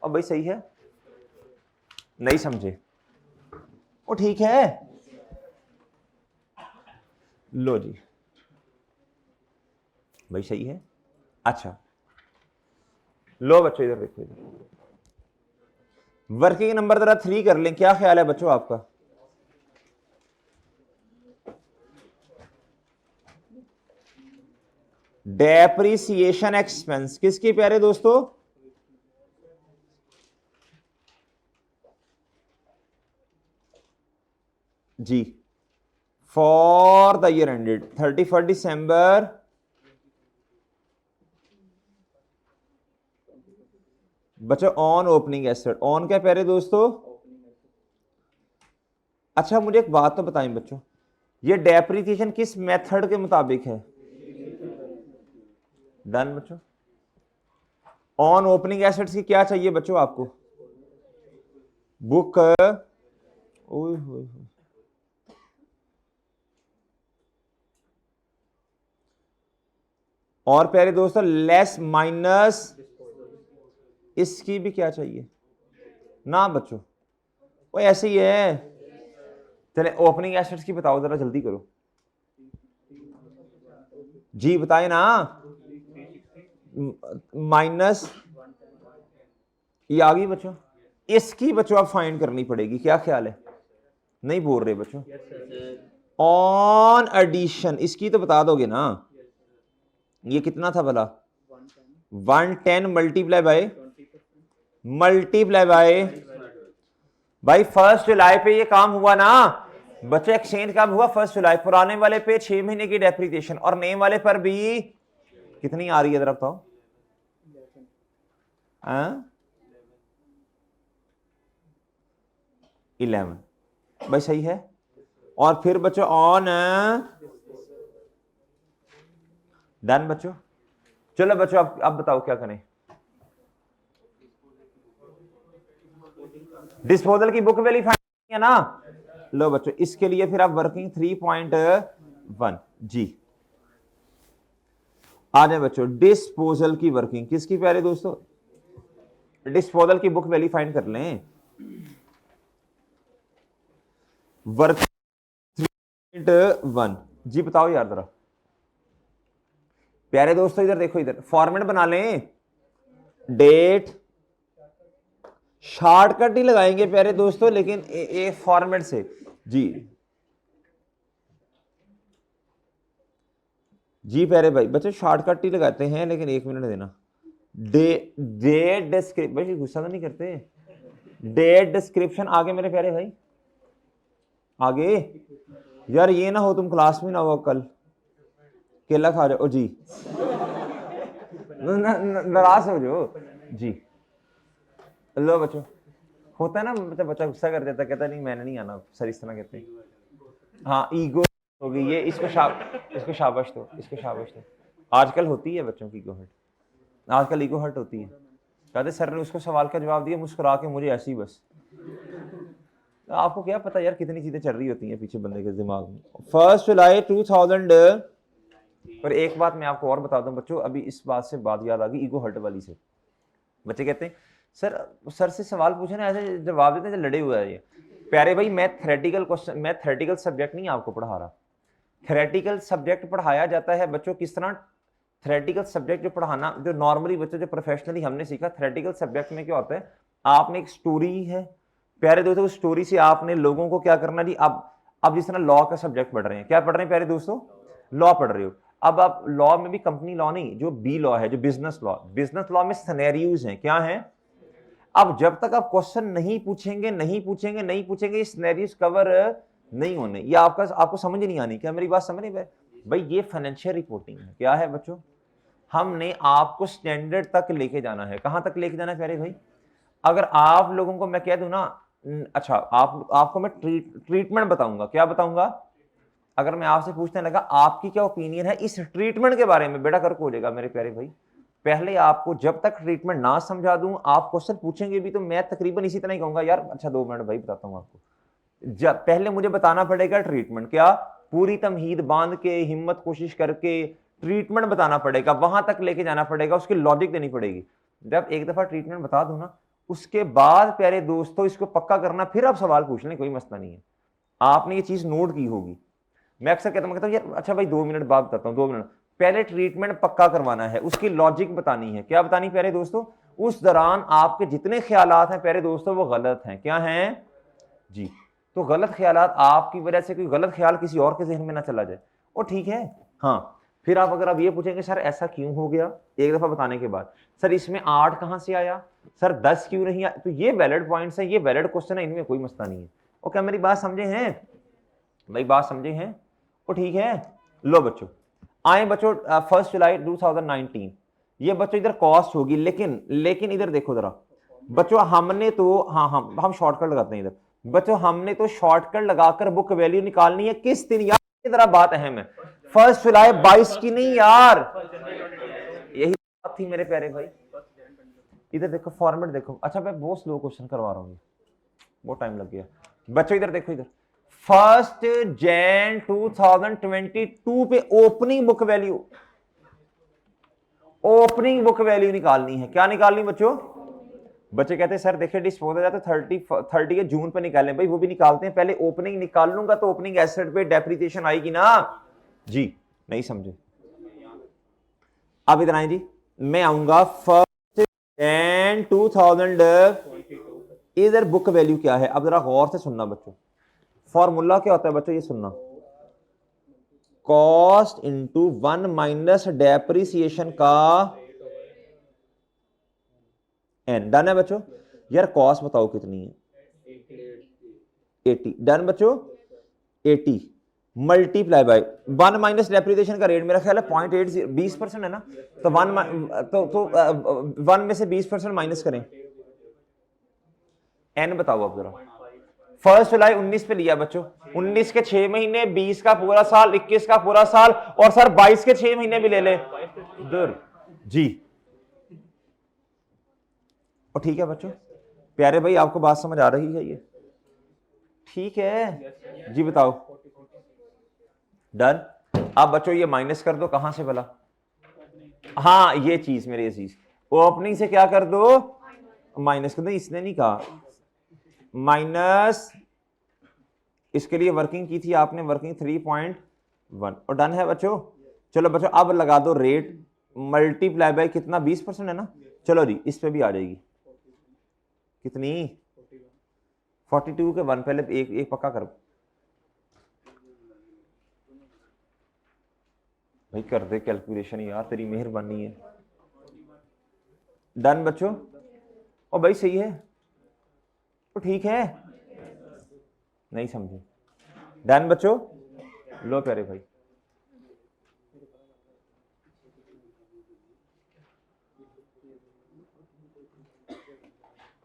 अब भाई सही है, नहीं समझे? ओ ठीक है, लो जी भाई सही है, अच्छा लो बच्चों इधर देखो, इधर वर्किंग नंबर जरा 3 कर लें, क्या ख्याल है बच्चों आपका? डेप्रीसिएशन एक्सपेंस किसकी प्यारे दोस्तों? जी, फॉर द ईयर एंडेड 31 दिसंबर बच्चों, ऑन ओपनिंग एसेट, ऑन क्या प्यारे दोस्तों? अच्छा मुझे एक बात तो बताएं बच्चों, ये डेप्रीसिएशन किस मेथड के मुताबिक है? डन बच्चों, ऑन ओपनिंग एसेट्स की क्या चाहिए बच्चों आपको? बुक ओए होए होए। और प्यारे दोस्तों लेस माइनस इसकी भी क्या चाहिए ना बच्चों, वो ऐसे ही है। चले ओपनिंग एसेट्स की बताओ जरा जल्दी करो जी, बताए ना। माइनस ये आ गई बच्चों, इसकी बच्चों आप फाइंड करनी पड़ेगी, क्या ख्याल है? नहीं बोल रहे बच्चों। ऑन एडिशन इसकी तो बता दोगे ना, ये कितना था भला? 110 मल्टीप्लाई बाय भाई 1 जुलाई पे ये काम हुआ ना बच्चे, एक्सचेंज कब हुआ? 1 जुलाई। पुराने वाले पे 6 महीने की डेप्रिसिएशन और नए वाले पर भी कितनी आ रही है जरा बताओ? 11 भाई सही है। और फिर बच्चों ऑन डन बच्चों। चलो बच्चों अब बताओ क्या करें? डिस्पोजल की बुक वैल्यू फाइंड है ना। लो बच्चों इसके लिए फिर आप वर्किंग 3.1 जी आ जाए बच्चों। डिस्पोजल की वर्किंग किसकी प्यारे दोस्तों? डिस्पोजल की बुक वैल्यू फाइंड कर लें। वर्किंग 3.1 जी बताओ यार जरा प्यारे दोस्तों, इधर देखो, इधर फॉर्मेट बना लें। डेट शॉर्टकट ही लगाएंगे प्यारे दोस्तों, लेकिन एक फॉर्मेट से जी जी प्यारे भाई बच्चे शॉर्टकट ही लगाते हैं, लेकिन 1 मिनट देना। डेट डिस्क्रिप्शन भाई गुस्सा तो नहीं करते? डेट डिस्क्रिप्शन आगे मेरे प्यारे भाई, आगे यार ये ना हो तुम क्लास में ना हो कल केला खा जाओ जी, नाराज हो जाओ जी। लो बच्चों होता है ना, मतलब बच्चा गुस्सा कर देता, कहता नहीं मैंने नहीं आना सर, इस तरह कहते हैं। हाँ ईगो हो गई ये, इसको शाबाश दो, इसको शाबाश दो। आजकल होती है बच्चों की ईगो हर्ट, आजकल ईगो हर्ट होती है। कहते सर ने उसको सवाल का जवाब दिया मुस्कुरा के, मुझे ऐसी बस। तो आपको क्या पता यार कितनी चीजें चल रही होती हैं पीछे बंदे के दिमाग में। 1 जुलाई 2000। पर एक बात मैं आपको और बता दूं बच्चों, अभी इस बात से बात याद आ गई ईगो हर्ट वाली से। बच्चे कहते हैं सर से सवाल पूछे ना ऐसे जवाब देते हैं लड़े हुए है ये। प्यारे भाई मैं थ्योरेटिकल सब्जेक्ट नहीं आपको पढ़ा रहा। थ्योरेटिकल सब्जेक्ट पढ़ाया जाता है बच्चों किस तरह? थ्योरेटिकल सब्जेक्ट जो पढ़ाना, जो नॉर्मली बच्चों जो प्रोफेशनली हमने सीखा, थ्योरेटिकल सब्जेक्ट में क्या होता है? आपने एक स्टोरी है प्यारे दोस्तों, उस स्टोरी से आपने लोगों को क्या करना जी। अब जिस तरह लॉ का सब्जेक्ट पढ़ रहे हैं, क्या पढ़ रहे हैं प्यारे दोस्तों? लॉ पढ़ रहे हो। अब आप लॉ में भी कंपनी लॉ नहीं, जो बी लॉ है, जो बिजनेस लॉ में सिनेरियोज हैं, क्या है? अब जब तक आप क्वेश्चन नहीं पूछेंगे ये सिनेरियोज कवर नहीं होने, ये आपको समझ नहीं आनी। क्या मेरी बात समझ नहीं भाई? ये फाइनेंशियल रिपोर्टिंग है। क्या है बच्चों? हमने आपको स्टैंडर्ड तक लेके जाना है। कहां तक लेके जाना है प्यारे भाई? अगर आप लोगों को मैं कह दूं ना, अच्छा आपको मैं ट्रीटमेंट बताऊंगा। क्या बताऊंगा? अगर मैं आपसे पूछने लगा आपकी क्या ओपिनियन है इस ट्रीटमेंट के बारे में, बेटा कर्क हो जाएगा मेरे प्यारे भाई। पहले आपको जब तक ट्रीटमेंट ना समझा दूं, आप क्वेश्चन पूछेंगे भी तो मैं तकरीबन इसी तरह ही कहूंगा यार अच्छा 2 मिनट भाई बताता हूं आपको। जब पहले मुझे बताना पड़ेगा ट्रीटमेंट, क्या पूरी तमहीद बांध के हिम्मत कोशिश करके ट्रीटमेंट बताना पड़ेगा, वहां तक लेके जाना पड़ेगा, उसकी लॉजिक देनी पड़ेगी। जब एक दफा ट्रीटमेंट बता दो ना, उसके बाद प्यारे दोस्तों इसको पक्का करना, फिर आप सवाल पूछ लें, कोई मसला नहीं है। आपने ये चीज नोट की होगी। मैं अक्सर कहता हूँ यार अच्छा भाई 2 मिनट बाद बताता हूँ, 2 मिनट पहले ट्रीटमेंट पक्का करवाना है, उसकी लॉजिक बतानी है। क्या बतानी प्यारे दोस्तों? उस दौरान आपके जितने ख्यालात हैं प्यारे दोस्तों वो गलत हैं। क्या हैं जी? तो गलत ख्यालात आपकी वजह से कोई गलत ख्याल किसी और के जहन में ना चला जाए, वो ठीक है। हाँ फिर आप अगर आप ये पूछेंगे सर ऐसा क्यों हो गया, एक दफा बताने के बाद सर इसमें 8 कहां से आया, सर 10 क्यों नहीं आया, तो ये वैलिड पॉइंट्स है, ये वैलिड क्वेश्चन है, इनमें कोई मसला नहीं है। और क्या मेरी बात समझे हैं भाई? बात समझे हैं? वो ठीक है। लो बच्चों आए बच्चों 1 जुलाई 2019, ये बच्चों इधर कॉस्ट होगी, लेकिन इधर देखो जरा बच्चों, हमने तो हाँ हम शॉर्टकट लगाते हैं इधर बच्चों, हमने तो शॉर्टकट लगाकर बुक वैल्यू निकालनी है किस दिन यार? जरा बात अहम है, 1 जुलाई 22 की नहीं यार, यही बात थी मेरे प्यारे भाई। इधर देखो फॉर्मेट देखो। अच्छा मैं बहुत स्लो क्वेश्चन करवा रहा हूँ, बहुत टाइम लग गया। बच्चों इधर देखो, इधर 1 जैन 2022 पे opening book value, opening book value निकालनी है। क्या निकालनी बच्चों? बच्चे कहते हैं सर देखिए डिस्पोजल है तो 30 जून पे निकालें। भाई वो भी निकालते हैं, पहले ओपनिंग निकाल लूंगा तो ओपनिंग एसेट पे डेप्रिसिएशन आएगी ना जी। नहीं समझे? अब इधर आए जी, मैं आऊंगा 1 जैन 2000, इधर बुक वैल्यू क्या है? अब जरा गौर से सुनना बच्चों, फॉर्मूला क्या होता है बच्चों, ये सुनना, कॉस्ट इंटू 1 माइनस डेप्रिसिएशन का एन। डन है बच्चों? यार कॉस्ट बताओ कितनी है? 80। डन बच्चों? 80 मल्टीप्लाई बाय 1 माइनस डेप्रिसिएशन का रेट मेरा ख्याल है 0.80, 20% है ना, तो 1 में से 20% माइनस करें, एन बताओ अब जरा। 1 जुलाई 19 पे लिया बच्चों, 19 के 6 महीने, 20 का पूरा साल, 21 का पूरा साल, और सर 22 के 6 महीने भी ले ले जी। और ठीक है बच्चों, प्यारे भाई आपको बात समझ आ रही है ये? ठीक है जी, बताओ। डन। अब बच्चों ये माइनस कर दो, कहां से भला? हाँ ये चीज, मेरी चीज ओपनिंग से क्या कर दो? माइनस कर दो। इसने नहीं कहा माइनस, इसके लिए वर्किंग की थी आपने, वर्किंग 3.1, और डन है बच्चों। चलो बच्चों अब लगा दो रेट, मल्टीप्लाई बाय कितना? 20% है ना। चलो जी इस पे भी आ जाएगी कितनी? 42 के 1, पहले एक पक्का करो भाई, कर दे कैलकुलेशन यार, तेरी मेहरबानी है। डन बच्चों? और भाई सही है तो ठीक है, नहीं समझे? डन बच्चों? लो प्यारे भाई,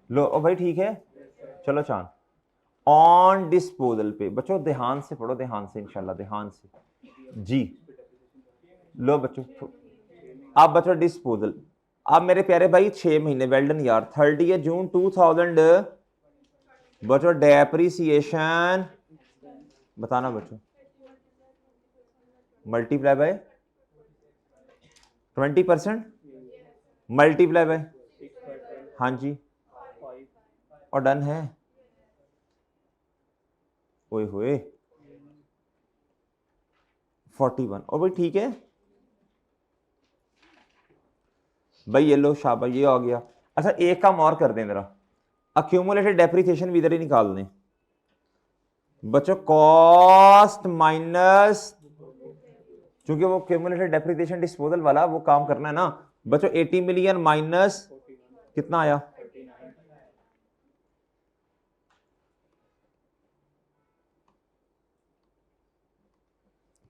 लो। ओ भाई ठीक है, चलो चांद ऑन डिस्पोजल पे बच्चों ध्यान से पढ़ो, ध्यान से इंशाल्लाह, ध्यान से जी। लो बच्चों, अब बच्चों डिस्पोजल, अब मेरे प्यारे भाई 6 महीने, वेल्डन यार, 30 जून 2000 बच्चों डेप्रिसिएशन बताना बच्चों, मल्टीप्लाई बाय 20%, मल्टीप्लाई बाय, हाँ जी, और डन है। ओए होए 41, और भाई ठीक है भाई, ये लो शाबाश, ये आ गया। अच्छा एक काम और कर दें जरा, अक्यूमुलेटेड डेप्रिसिएशन भी इधर ही निकाल दें बच्चों, कॉस्ट माइनस, क्योंकि वो क्यूमुलेटेड डेप्रिसिएशन डिस्पोजल वाला वो काम करना है ना बच्चों। 80 मिलियन माइनस कितना आया?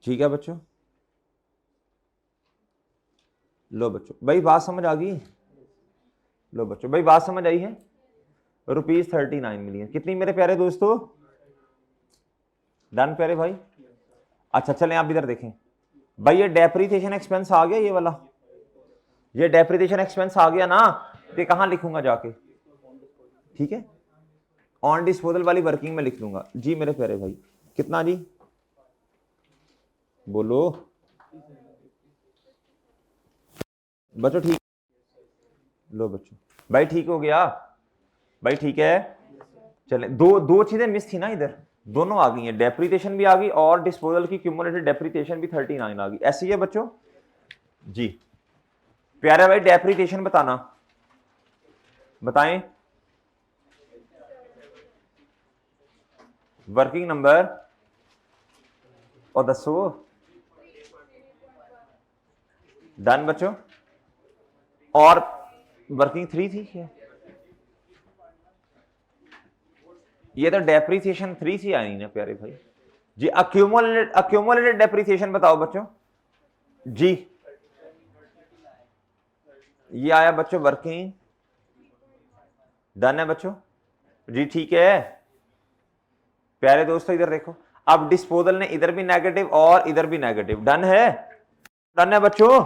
ठीक है बच्चों, लो बच्चों भाई बात समझ आ गई? लो बच्चों भाई बात समझ आई है? ₹39 मिलियन कितनी मेरे प्यारे दोस्तों? डन प्यारे भाई? अच्छा चलें आप इधर देखें भाई, ये डेप्रिसिएशन एक्सपेंस आ गया, ये वाला, ये डेप्रिसिएशन एक्सपेंस आ गया ना, तो कहां लिखूंगा जाके? ठीक है, ऑन डिस्पोजल वाली वर्किंग में लिख लूंगा जी मेरे प्यारे भाई। कितना जी? बोलो बच्चों, ठीक? लो बच्चों भाई ठीक हो गया भाई, ठीक है। चले, दो चीजें मिस थी ना इधर, दोनों आ गई हैं, डेप्रिसिएशन भी आ गई और डिस्पोजल की क्यूमुलेटेड डेप्रिसिएशन भी 39 आ गई। ऐसी है बच्चों जी। प्यारे भाई डेप्रिसिएशन बताना, बताएं वर्किंग नंबर और दसो। डन बच्चों? और वर्किंग 3 थी क्या? ये तो डेप्रिसिएशन 3 सी आई ना प्यारे भाई जी। अक्यूमुलेटेड डेप्रिसिएशन बताओ बच्चों जी। ये आया बच्चों वर्किंग, डन है बच्चों जी, ठीक है प्यारे दोस्तों। इधर देखो, अब डिस्पोजल ने इधर भी नेगेटिव और इधर भी नेगेटिव, डन है? डन है बच्चों?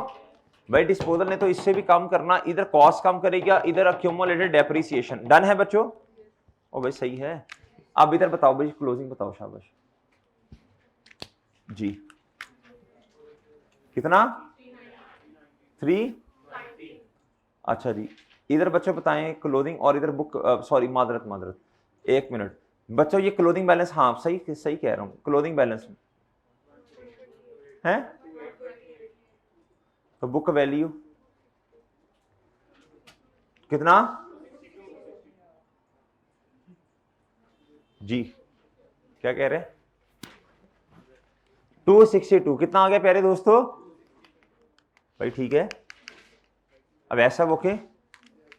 भाई डिस्पोजल ने तो इससे भी कम करना, इधर कॉस्ट कम करेगा, इधर अक्यूमुलेटेड डेप्रिसिएशन, डन है बच्चों? ओ भाई सही है, आप इधर बताओ भाई, क्लोजिंग बताओ, शाबाश जी। कितना? 3? अच्छा जी। इधर बच्चों बताएं क्लोथिंग, और इधर बुक, सॉरी मादरत मादरत, 1 मिनट बच्चों, ये क्लोथिंग बैलेंस, हाँ सही सही कह रहा हूँ, क्लोथिंग बैलेंस है। तो बुक वैल्यू कितना जी? क्या कह रहे हैं? 262। कितना आ गया प्यारे दोस्तों? भाई ठीक है, अब ऐसा ओके।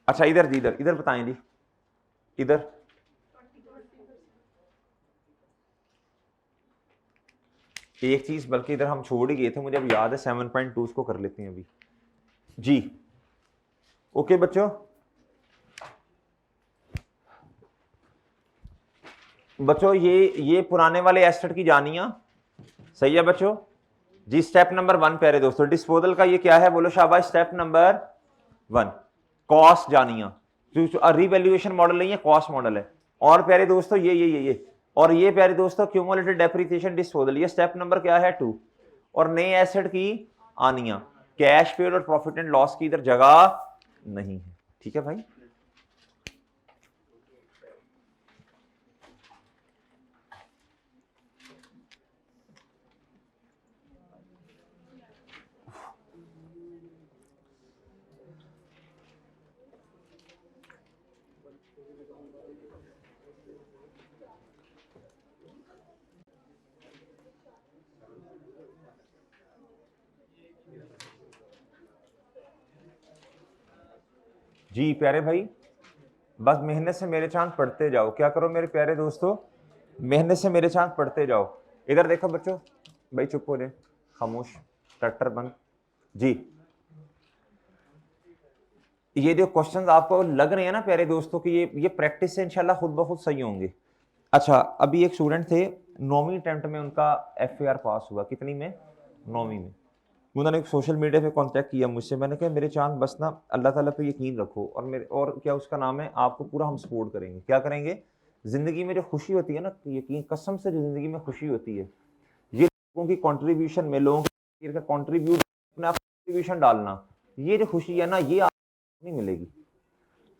अच्छा इधर जी, इधर इधर बताएं जी, इधर एक चीज, बल्कि इधर हम छोड़ ही गए थे, मुझे अब याद है, 7.2 उसको कर लेते हैं अभी जी। ओके बच्चों, बच्चों ये पुराने वाले एसेट की जानिया सही है बच्चों जी। स्टेप नंबर 1 प्यारे दोस्तों, डिस्पोजल का ये क्या है, बोलो शाबाश, स्टेप नंबर 1 कॉस्ट जानिया। रिवैल्यूएशन मॉडल नहीं है, कॉस्ट मॉडल है। और प्यारे दोस्तों ये और ये प्यारे दोस्तों क्यूमुलेटेड डेप्रिसिएशन डिस्पोजल, ये स्टेप नंबर क्या है 2। और नए एसेट की आनिया, कैश पेड और प्रॉफिट एंड लॉस की इधर जगह नहीं है, ठीक है भाई। जी प्यारे भाई, बस मेहनत से मेरे चांद पढ़ते जाओ। क्या करो मेरे प्यारे दोस्तों, मेहनत से मेरे चांद पढ़ते जाओ। इधर देखो बच्चों, भाई चुप हो जाए, खामोश, ट्रैक्टर बंद जी। ये जो क्वेश्चंस आपको लग रहे हैं ना प्यारे दोस्तों कि ये प्रैक्टिस से इंशाल्लाह खुद ब खुद सही होंगे। अच्छा, अभी एक स्टूडेंट थे, 9वीं अटेम्प्ट में उनका FAR पास हुआ, कितनी में? 9वीं में। उन्होंने सोशल मीडिया पे कांटेक्ट किया मुझसे, मैंने कहा मेरे चांद बस ना अल्लाह ताला पे यकीन रखो, और मेरे, और क्या उसका नाम है, आपको पूरा हम सपोर्ट करेंगे। क्या करेंगे? जिंदगी में जो खुशी होती है ना, यकीन कसम से जो जिंदगी में खुशी होती है, ये लोगों की कंट्रीब्यूशन में, लोगों का कंट्रीब्यूट, अपना कंट्रीब्यूशन डालना, ये जो खुशी है ना, ये आपको नहीं मिलेगी।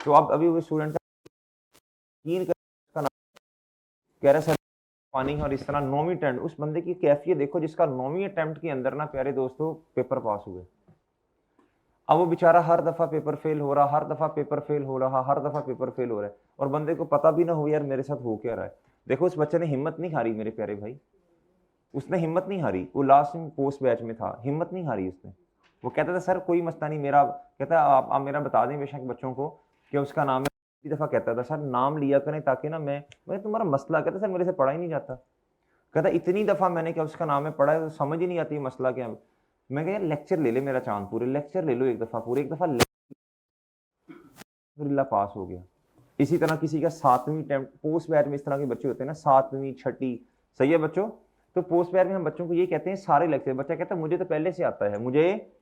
तो अब अभी वो स्टूडेंट यकीन कर, कह रहा सर पानी है, और इस तरह 9वीं अटेम्प्ट, उस बंदे की कैफियत देखो जिसका 9वीं अटेम्प्ट के अंदर ना प्यारे दोस्तों पेपर पास हुए। अब वो बेचारा हर दफा पेपर फेल हो रहा, हर दफा पेपर फेल हो रहा, हर दफा पेपर फेल हो रहा है, और बंदे को पता भी ना हो यार मेरे साथ हो क्या रहा है। देखो उस बच्चे ने हिम्मत नहीं हारी मेरे प्यारे भाई, उसने हिम्मत नहीं हारी। वो लास्ट में पोस्ट बैच में था, हिम्मत नहीं हारी उसने। वो कहता था सर कोई मसला नहीं मेरा, कहता आप मेरा बता दें बेशक बच्चों को कि उसका नाम है। इतनी दफा कहता था सर नाम लिया करें ताकि ना मैं तुम्हारा मसला, कहता सर मेरे से पढ़ा ही नहीं जाता। कहता इतनी दफा मैंने क्या उसका नाम है पढ़ा है, तो समझ ही नहीं आती मसला क्या है। मैं कह लेक्चर ले ले मेरा चांद, पूरे लेक्चर ले लो एक दफा, पूरे एक दफा पास हो गया। इसी तरह किसी का 7वीं पोस्ट बैच में, इस तरह के बच्चे होते हैं ना, 7वीं 6ठी, सही है बच्चों। तो पोस्ट बैच में हम बच्चों को ये कहते हैं सारे लेक्चर, बच्चा कहता है मुझे तो पहले से आता है, मुझे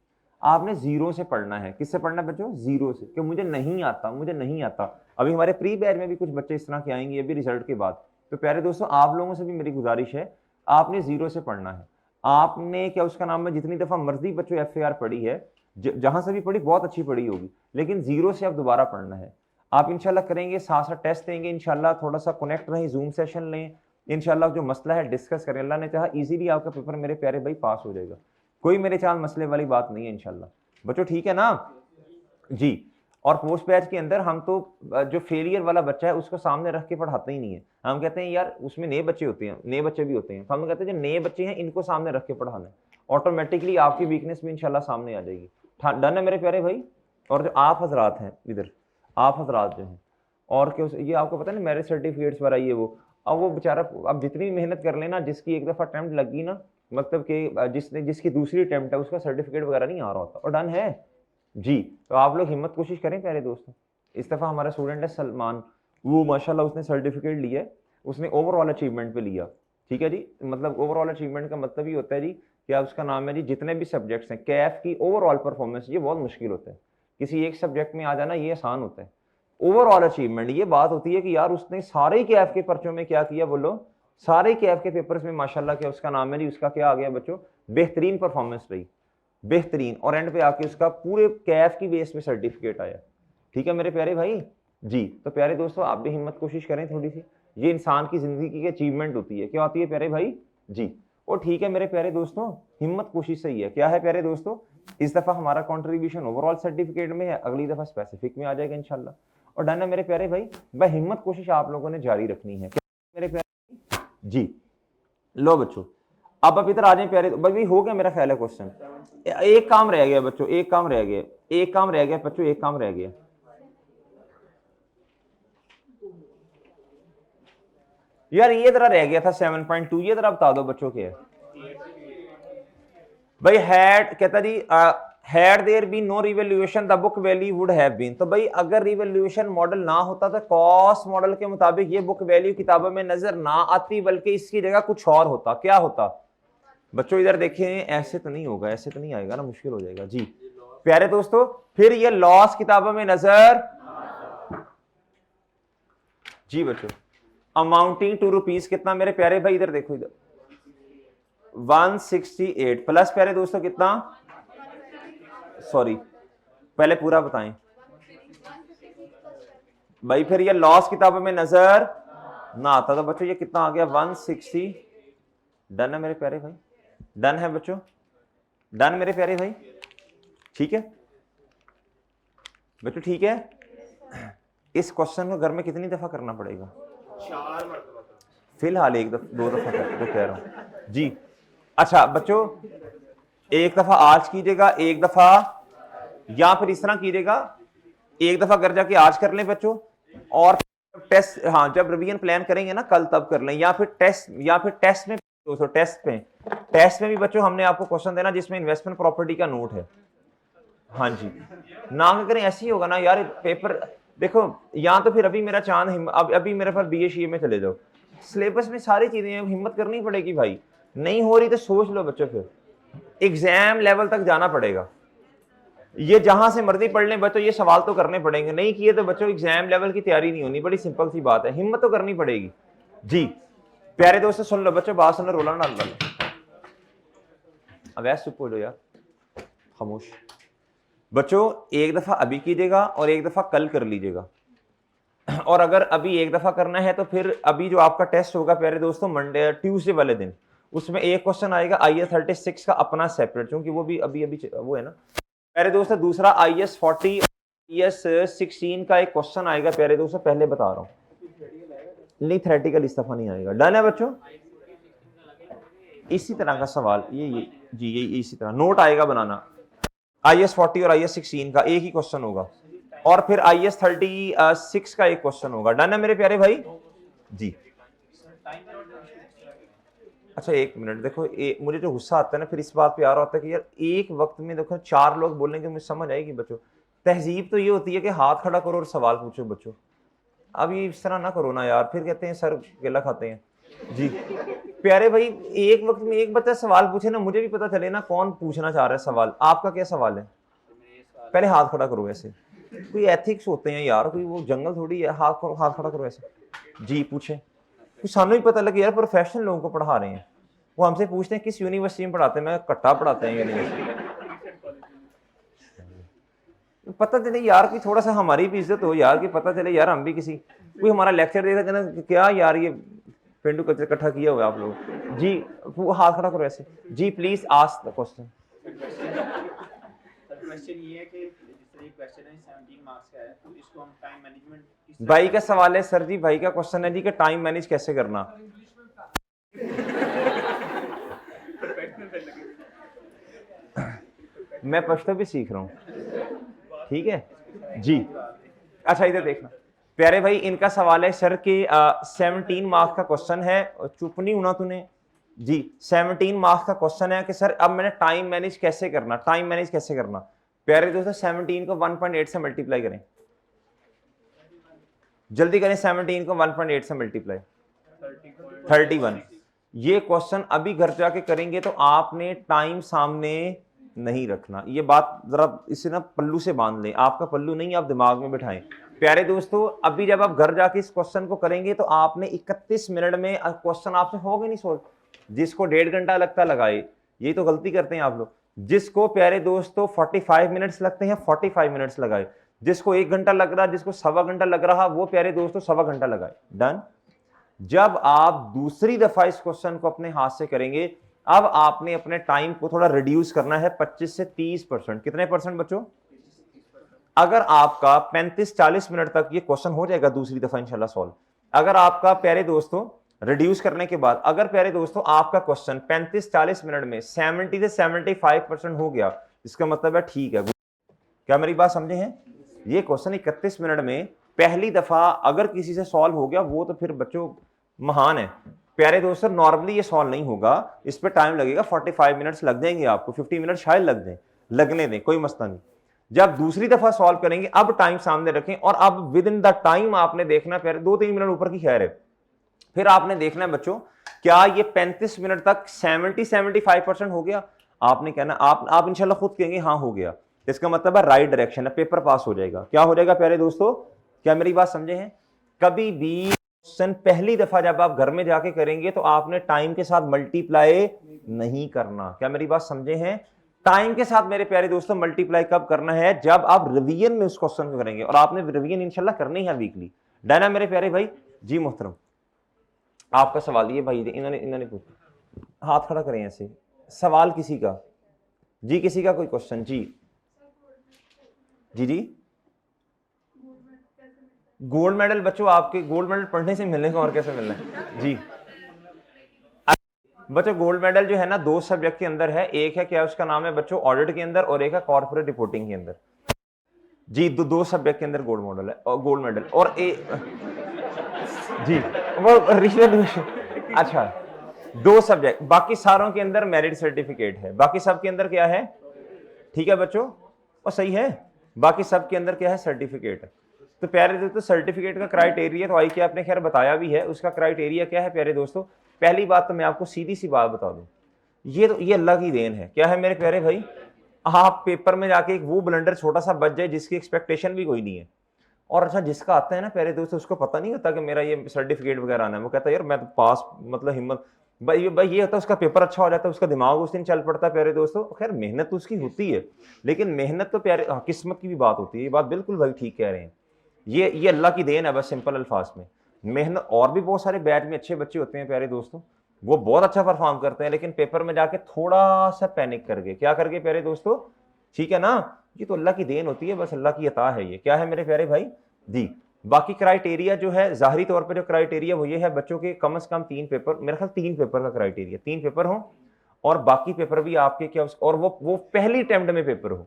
आपने जीरो से पढ़ना है। किससे पढ़ना है बच्चों? जीरो से, कि मुझे नहीं आता, मुझे नहीं आता। अभी हमारे प्री बैच में भी कुछ बच्चे इस तरह के आएंगे अभी रिजल्ट के बाद। तो प्यारे दोस्तों आप लोगों से भी मेरी गुजारिश है, आपने जीरो से पढ़ना है। आपने क्या उसका नाम है, जितनी दफा मर्जी बच्चों FAR पढ़ी है, जहां से भी पढ़ी बहुत अच्छी पढ़ी होगी, लेकिन जीरो से अब दोबारा पढ़ना है। आप इंशाल्लाह करेंगे, साथ साथ टेस्ट देंगे इंशाल्लाह, थोड़ा सा कनेक्ट रहें, जूम सेशन लें इंशाल्लाह, जो मसला है डिस्कस करें। अल्लाह ने चाहा इजीली आपका पेपर मेरे प्यारे भाई पास हो जाएगा, कोई मेरे चाल मसले वाली बात नहीं है इंशाल्लाह बच्चों, ठीक है ना जी। और पोस्ट बैच के अंदर हम तो जो फेलियर वाला बच्चा है उसको सामने रख के पढ़ाते ही नहीं है। हम कहते हैं यार उसमें नए बच्चे होते हैं, नए बच्चे भी होते हैं, तो हम कहते हैं जो नए बच्चे हैं इनको सामने रख के पढ़ाना है, ऑटोमेटिकली आपकी वीकनेस भी इंशाल्लाह सामने आ जाएगी। डन है मेरे प्यारे भाई। और जो आप हजरात हैं इधर, आप हजरात जो हैं, और क्या ये आपको पता है ना मैरिज सर्टिफिकेट्स वगैरह ये वो, अब वो बेचारा अब जितनी मेहनत कर लेना, जिसकी एक दफा अटेम्प्ट लगी ना, मतलब कि जिसकी दूसरी अटेम्प्ट है उसका सर्टिफिकेट वगैरह नहीं आ रहा होता, और डन है जी। तो आप लोग हिम्मत कोशिश करें प्यारे दोस्तों। इस दफा हमारा स्टूडेंट है सलमान, वो माशाल्लाह उसने सर्टिफिकेट लिया है, उसने ओवरऑल अचीवमेंट पे लिया, ठीक है जी। मतलब ओवरऑल अचीवमेंट का मतलब ये होता है जी कि आप उसका नाम है जी, जितने भी सब्जेक्ट्स हैं कैफ की ओवरऑल परफॉर्मेंस, ये बहुत मुश्किल होता है, किसी एक सब्जेक्ट में आ जाना ये आसान होता है। ओवरऑल अचीवमेंट ये बात होती है कि यार उसने सारे कैफ के पर्चों में क्या किया, बोलो, सारे कैफ के पेपर्स में माशाल्लाह क्या उसका नाम है जी, उसका क्या आ गया बच्चों, बेहतरीन परफॉर्मेंस रही, बेहतरीन, और एंड पे आके उसका पूरे कैफ की बेस में सर्टिफिकेट आया। ठीक है मेरे प्यारे भाई जी। तो प्यारे दोस्तों आप भी हिम्मत कोशिश करें थोड़ी सी, ये इंसान की जिंदगी की अचीवमेंट होती है। क्या होती है प्यारे भाई जी। और ठीक है मेरे प्यारे दोस्तों, हिम्मत कोशिश सही है, क्या है प्यारे दोस्तों, इस दफा हमारा कंट्रीब्यूशन ओवरऑल सर्टिफिकेट में है, अगली दफा स्पेसिफिक में आ जाएगा इंशाल्लाह। और डन है मेरे प्यारे भाई, वह हिम्मत कोशिश आप लोगों ने जारी रखनी है मेरे प्यारे जी। लो बच्चों अब इधर आ जाए प्यारे भाई, हो गया मेरा ख्याल है क्वेश्चन, एक काम रह गया बच्चों, एक काम रह गया, एक काम रह गया बच्चों, एक काम रह गया यार, ये जरा रह गया था 7.2, ये जरा बता दो बच्चों के भाई। हैड कहता जी had there been no revaluation the book value would have been. तो भाई अगर रिवोल्यूशन मॉडल ना होता तो कॉस्ट मॉडल के मुताबिक ये बुक वैल्यू किताबों में नजर ना आती, बल्कि इसकी जगह कुछ और होता। क्या होता बच्चों, इधर देखें, ऐसे तो नहीं होगा, ऐसे तो नहीं आएगा ना, मुश्किल हो जाएगा जी प्यारे दोस्तों। फिर ये लॉस किताबों में नजर जी बच्चों, अमाउंटिंग टू रुपीज कितना मेरे प्यारे भाई, इधर देखो, इधर 168 प्लस प्यारे दोस्तों कितना, सॉरी पहले पूरा बताएं भाई। फिर ये लॉस किताबों में नजर ना आता, तो बच्चों ये कितना आ गया 160। डन है मेरे प्यारे भाई, डन है बच्चों, डन मेरे प्यारे भाई, ठीक है बच्चों, ठीक है। इस क्वेश्चन को घर में कितनी दफा करना पड़ेगा, 4 मरतबा, फिलहाल एक दफा 2 दफा तो कह रहा हूं जी। अच्छा बच्चों, एक दफा आज कीजिएगा, एक दफा, या फिर इस तरह कीजिएगा, एक दफा घर जाके आज कर लें बच्चों, और टेस्ट, हाँ जब रिवीजन प्लान करेंगे ना कल तब कर लें, या फिर टेस्ट में दोस्तों, टेस्ट में भी बच्चों हमने आपको क्वेश्चन देना जिसमें इन्वेस्टमेंट प्रॉपर्टी का नोट है। हाँ जी, ना करें, ऐसे ही होगा ना यार पेपर। देखो या तो फिर अभी मेरा चांद अभी मेरे पास BA में चले जाओ, सिलेबस में सारी चीजें हिम्मत करनी पड़ेगी भाई, नहीं हो रही तो सोच लो बच्चों, फिर एग्जाम लेवल तक जाना पड़ेगा। ये जहां से मर्जी पढ़ लें बच्चों, ये सवाल तो करने पड़ेंगे, नहीं किए तो बच्चों एग्जाम लेवल की तैयारी नहीं होनी। बड़ी सिंपल सी बात है, हिम्मत तो करनी पड़ेगी जी। प्यारे दोस्तों सुन लो बच्चों, बात सुन लो, रोला ना लो, अब ऐसे चुप हो जाओ यार, खामोश बच्चों। एक दफा अभी कीजिएगा और एक दफा कल कर लीजिएगा, और अगर अभी एक दफा करना है तो फिर अभी जो आपका टेस्ट होगा प्यारे दोस्तों मंडे ट्यूसडे वाले दिन, उसमें एक क्वेश्चन आएगा IAS 36 का अपना सेपरेट, क्योंकि वो भी अभी वो है ना प्यारे दोस्तों। दूसरा IAS 40 IAS 16 का एक क्वेश्चन आएगा प्यारे दोस्तों, पहले बता रहा हूं, नहीं थ्योरेटिकल इस दफा नहीं आएगा। डन है बच्चों, इसी तरह का सवाल ये जी, ये इसी तरह नोट आएगा बनाना, IAS 40 और IAS 16 का एक ही क्वेश्चन होगा, और फिर IAS 36 का एक क्वेश्चन होगा। डन है मेरे प्यारे भाई जी। अच्छा एक मिनट देखो, मुझे जो गुस्सा आता है ना फिर इस बात पे आ रहा होता है कि यार एक वक्त में देखो 4 लोग बोलेंगे, मुझे समझ आएगी बच्चों। तहजीब तो ये होती है कि हाथ खड़ा करो और सवाल पूछो बच्चों, अब ये इस तरह ना करो ना यार, फिर कहते हैं सर केला खाते हैं जी। प्यारे भाई एक वक्त में एक बच्चा सवाल पूछे ना, मुझे भी पता चले ना कौन पूछना चाह रहा है सवाल। आपका क्या सवाल है, पहले हाथ खड़ा करो। ऐसे कोई एथिक्स होते हैं यार, कोई वो जंगल थोड़ी है, हाथ खड़ा करो ऐसे जी, पूछे। सानू ही पता लगे यार प्रोफेशनल लोगों को पढ़ा रहे हैं, वो हमसे पूछते हैं किस यूनिवर्सिटी में पढ़ाते हैं, मैं कट्टा पढ़ाते हैं यूनिवर्सिटी। पता चले यार कि थोड़ा सा हमारी भी इज्जत हो यार, कि पता चले यार हम भी किसी, कोई हमारा लेक्चर देता कहना क्या यार ये पेंडू कचरा इकट्ठा किया हुआ आप लोग जी। वो हाथ खड़ा करो ऐसे जी, please ask the question. Question ये है कि क्वेश्चन है 17 मार्क्स का है, तो इसको हम टाइम मैनेजमेंट, भाई का सवाल है सर जी, भाई का क्वेश्चन है जी कि टाइम मैनेज कैसे करना। मैं पश्तो भी सीख रहा हूं, ठीक है जी। अच्छा इधर देखना प्यारे भाई, इनका सवाल है सर कि 17 मार्क्स का क्वेश्चन है, चुप नहीं होना तूने जी। 17 मार्क्स का क्वेश्चन है कि सर अब मैंने टाइम मैनेज कैसे करना, टाइम मैनेज कैसे करना। प्यारे दोस्तों 17 को 1.8 से मल्टीप्लाई करें, जल्दी करें, 17 को 1.8 से मल्टीप्लाई 31। ये क्वेश्चन अभी घर जाके करेंगे तो आपने टाइम सामने नहीं रखना, ये बात जरा इसे ना पल्लू से बांध लें, आपका पल्लू नहीं आप दिमाग में बिठाएं। प्यारे दोस्तों अभी जब आप घर जाके इस क्वेश्चन को करेंगे तो आपने 31 मिनट में क्वेश्चन आपसे होगा नहीं सोल्व। जिसको 1.5 घंटा लगता लगाए, यही तो गलती करते हैं आप लोग। जिसको प्यारे दोस्तों 45 मिनट्स लगते हैं 45 मिनट्स लगाए, जिसको 1 घंटा लग रहा, जिसको सवा घंटा लग रहा, वो प्यारे दोस्तों सवा घंटा लगाए। डन। जब आप दूसरी दफा इस क्वेश्चन को अपने हाथ से करेंगे, अब आपने अपने टाइम को थोड़ा रिड्यूस करना है 25 से 30%। कितने परसेंट बच्चों? अगर आपका 35-40 मिनट तक ये क्वेश्चन हो जाएगा दूसरी दफा इंशाल्लाह सॉल्व। अगर आपका प्यारे दोस्तों रिड्यूस करने के बाद अगर प्यारे दोस्तों आपका क्वेश्चन 35-40 मिनट में 70 से 75% हो गया, इसका मतलब है ठीक है। क्या मेरी बात समझे हैं? ये क्वेश्चन 31 मिनट में पहली दफा अगर किसी से सॉल्व हो गया, वो तो फिर बच्चों महान है। प्यारे दोस्तों नॉर्मली ये सॉल्व नहीं होगा, इस पर टाइम लगेगा, 45 मिनट्स लग जाएंगे आपको, 50 मिनट शायद लग जाए, लगने दें, कोई मसला नहीं। जब दूसरी दफा सॉल्व करेंगे, अब टाइम सामने रखें और अब विद इन द टाइम आपने देखना, प्यारे 2-3 मिनट ऊपर की खैर है, फिर आपने देखना है बच्चों क्या ये 35 मिनट तक 70-75% हो गया। आपने कहना, आप इंशाल्लाह खुद कहेंगे हाँ हो गया, इसका मतलब है राइट डायरेक्शन है, पेपर पास हो जाएगा। क्या हो जाएगा प्यारे दोस्तों? क्या मेरी बात समझे हैं? कभी भी क्वेश्चन पहली दफा जब आप घर में जाके करेंगे तो आपने टाइम के साथ मल्टीप्लाई नहीं करना। क्या मेरी बात समझे हैं? टाइम के साथ मेरे प्यारे दोस्तों मल्टीप्लाई कब करना है? जब आप रिवीजन में उस क्वेश्चन को करेंगे, और आपने रिवीजन इंशाल्लाह करनी है वीकली। डन है मेरे प्यारे भाई? जी मोहतरम, आपका सवाल ये भाई इन्होंने पूछा, हाथ खड़ा करें ऐसे। सवाल किसी का? जी किसी का कोई क्वेश्चन? जी जी जी। गोल्ड मेडल बच्चों आपके गोल्ड मेडल पढ़ने से मिलेगा और कैसे मिलना है? जी बच्चों गोल्ड मेडल जो है ना 2 सब्जेक्ट के अंदर है, एक है क्या उसका नाम है बच्चों ऑडिट के अंदर, और एक है कॉर्पोरेट रिपोर्टिंग के अंदर। जी 2 सब्जेक्ट के अंदर गोल्ड मेडल है, और गोल्ड मेडल और जी वो रिश्वत। अच्छा 2 सब्जेक्ट, बाकी सारों के अंदर मेरिट सर्टिफिकेट है, बाकी सब के अंदर क्या है? ठीक है बच्चों, और सही है, बाकी सब के अंदर क्या है? सर्टिफिकेट है। तो प्यारे दोस्तों सर्टिफिकेट का क्राइटेरिया तो आई के आपने खैर बताया भी है, उसका क्राइटेरिया क्या है प्यारे दोस्तों? पहली बात तो मैं आपको सीधी सी बात बता दूं, ये अल्लाह की देन है। क्या है मेरे प्यारे भाई? आप पेपर में जाके एक वो ब्लंडर छोटा सा बच जाए जिसकी एक्सपेक्टेशन भी कोई नहीं है, और अच्छा जिसका आता है ना प्यारे दोस्तों, उसको पता नहीं होता कि मेरा ये सर्टिफिकेट वगैरह आना है, वो कहता है यार मैं तो पास, मतलब हिम्मत भाई ये होता है, उसका पेपर अच्छा हो जाता है, उसका दिमाग उस दिन चल पड़ता है प्यारे दोस्तों। खैर मेहनत तो उसकी होती है, लेकिन मेहनत तो प्यारे किस्मत की भी बात होती है, ये बात बिल्कुल भाई ठीक कह रहे हैं। ये अल्लाह की देन है बस, सिंपल अल्फाज में। मेहनत, और भी बहुत सारे बैच में अच्छे बच्चे होते हैं प्यारे दोस्तों, वो बहुत अच्छा परफॉर्म करते हैं, लेकिन पेपर में जाके थोड़ा सा पैनिक कर गए, क्या कर गए प्यारे दोस्तों? ठीक है ना, ये तो अल्लाह की देन होती है, बस अल्लाह की अता है ये। क्या है मेरे प्यारे भाई? जी बाकी क्राइटेरिया जो है जाहिरी तौर पर जो क्राइटेरिया वो ये है बच्चों के कम से कम 3 पेपर, मेरे ख्याल 3 पेपर का क्राइटेरिया, 3 पेपर हो, और बाकी पेपर भी आपके क्या और वो पहली अटेम्प्ट में पेपर हो,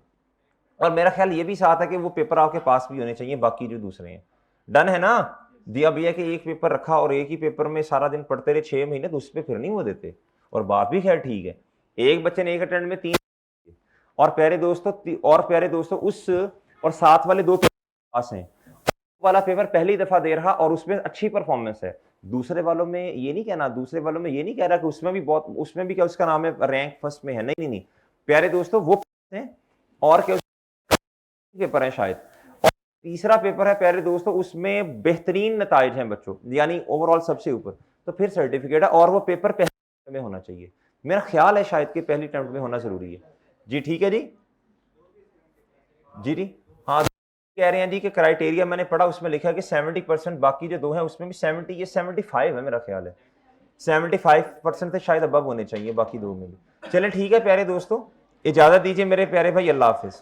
और मेरा ख्याल ये भी साथ है कि वो पेपर आपके पास भी होने चाहिए बाकी जो दूसरे हैं। डन है ना? दिया भैया कि एक पेपर रखा और एक ही पेपर में सारा दिन पढ़ते रहे 6 महीने, तो उस पर फिर नहीं वो देते, और बात भी खैर ठीक है। एक बच्चे ने एक अटेम्प्ट में 3, और प्यारे दोस्तों उस और साथ वाले 2 पास हैं, वाला पेपर पहली दफा दे रहा और उसमें अच्छी परफॉर्मेंस है, दूसरे वालों में ये नहीं कहना, दूसरे वालों में ये नहीं कह रहा कि उसमें भी बहुत, उसमें भी क्या उसका नाम है रैंक फर्स्ट में है, नहीं नहीं प्यारे दोस्तों वो हैं, और क्या पेपर है शायद, और तीसरा पेपर है प्यारे दोस्तों उसमें बेहतरीन नताइज हैं बच्चों, यानी ओवरऑल सबसे ऊपर, तो फिर सर्टिफिकेट है, और वो पेपर पहले में होना चाहिए, मेरा ख्याल है शायद कि पहली अटेम्प्ट में होना जरूरी है। जी ठीक है जी जी जी हाँ कह रहे हैं जी कि क्राइटेरिया मैंने पढ़ा उसमें लिखा है कि 70%, बाकी जो 2 हैं उसमें भी 70, ये 75 है मेरा ख्याल है, 75% से शायद अबव होने चाहिए बाकी 2 में भी। चले ठीक है प्यारे दोस्तों, इजाजत दीजिए मेरे प्यारे भाई, अल्लाह हाफिज।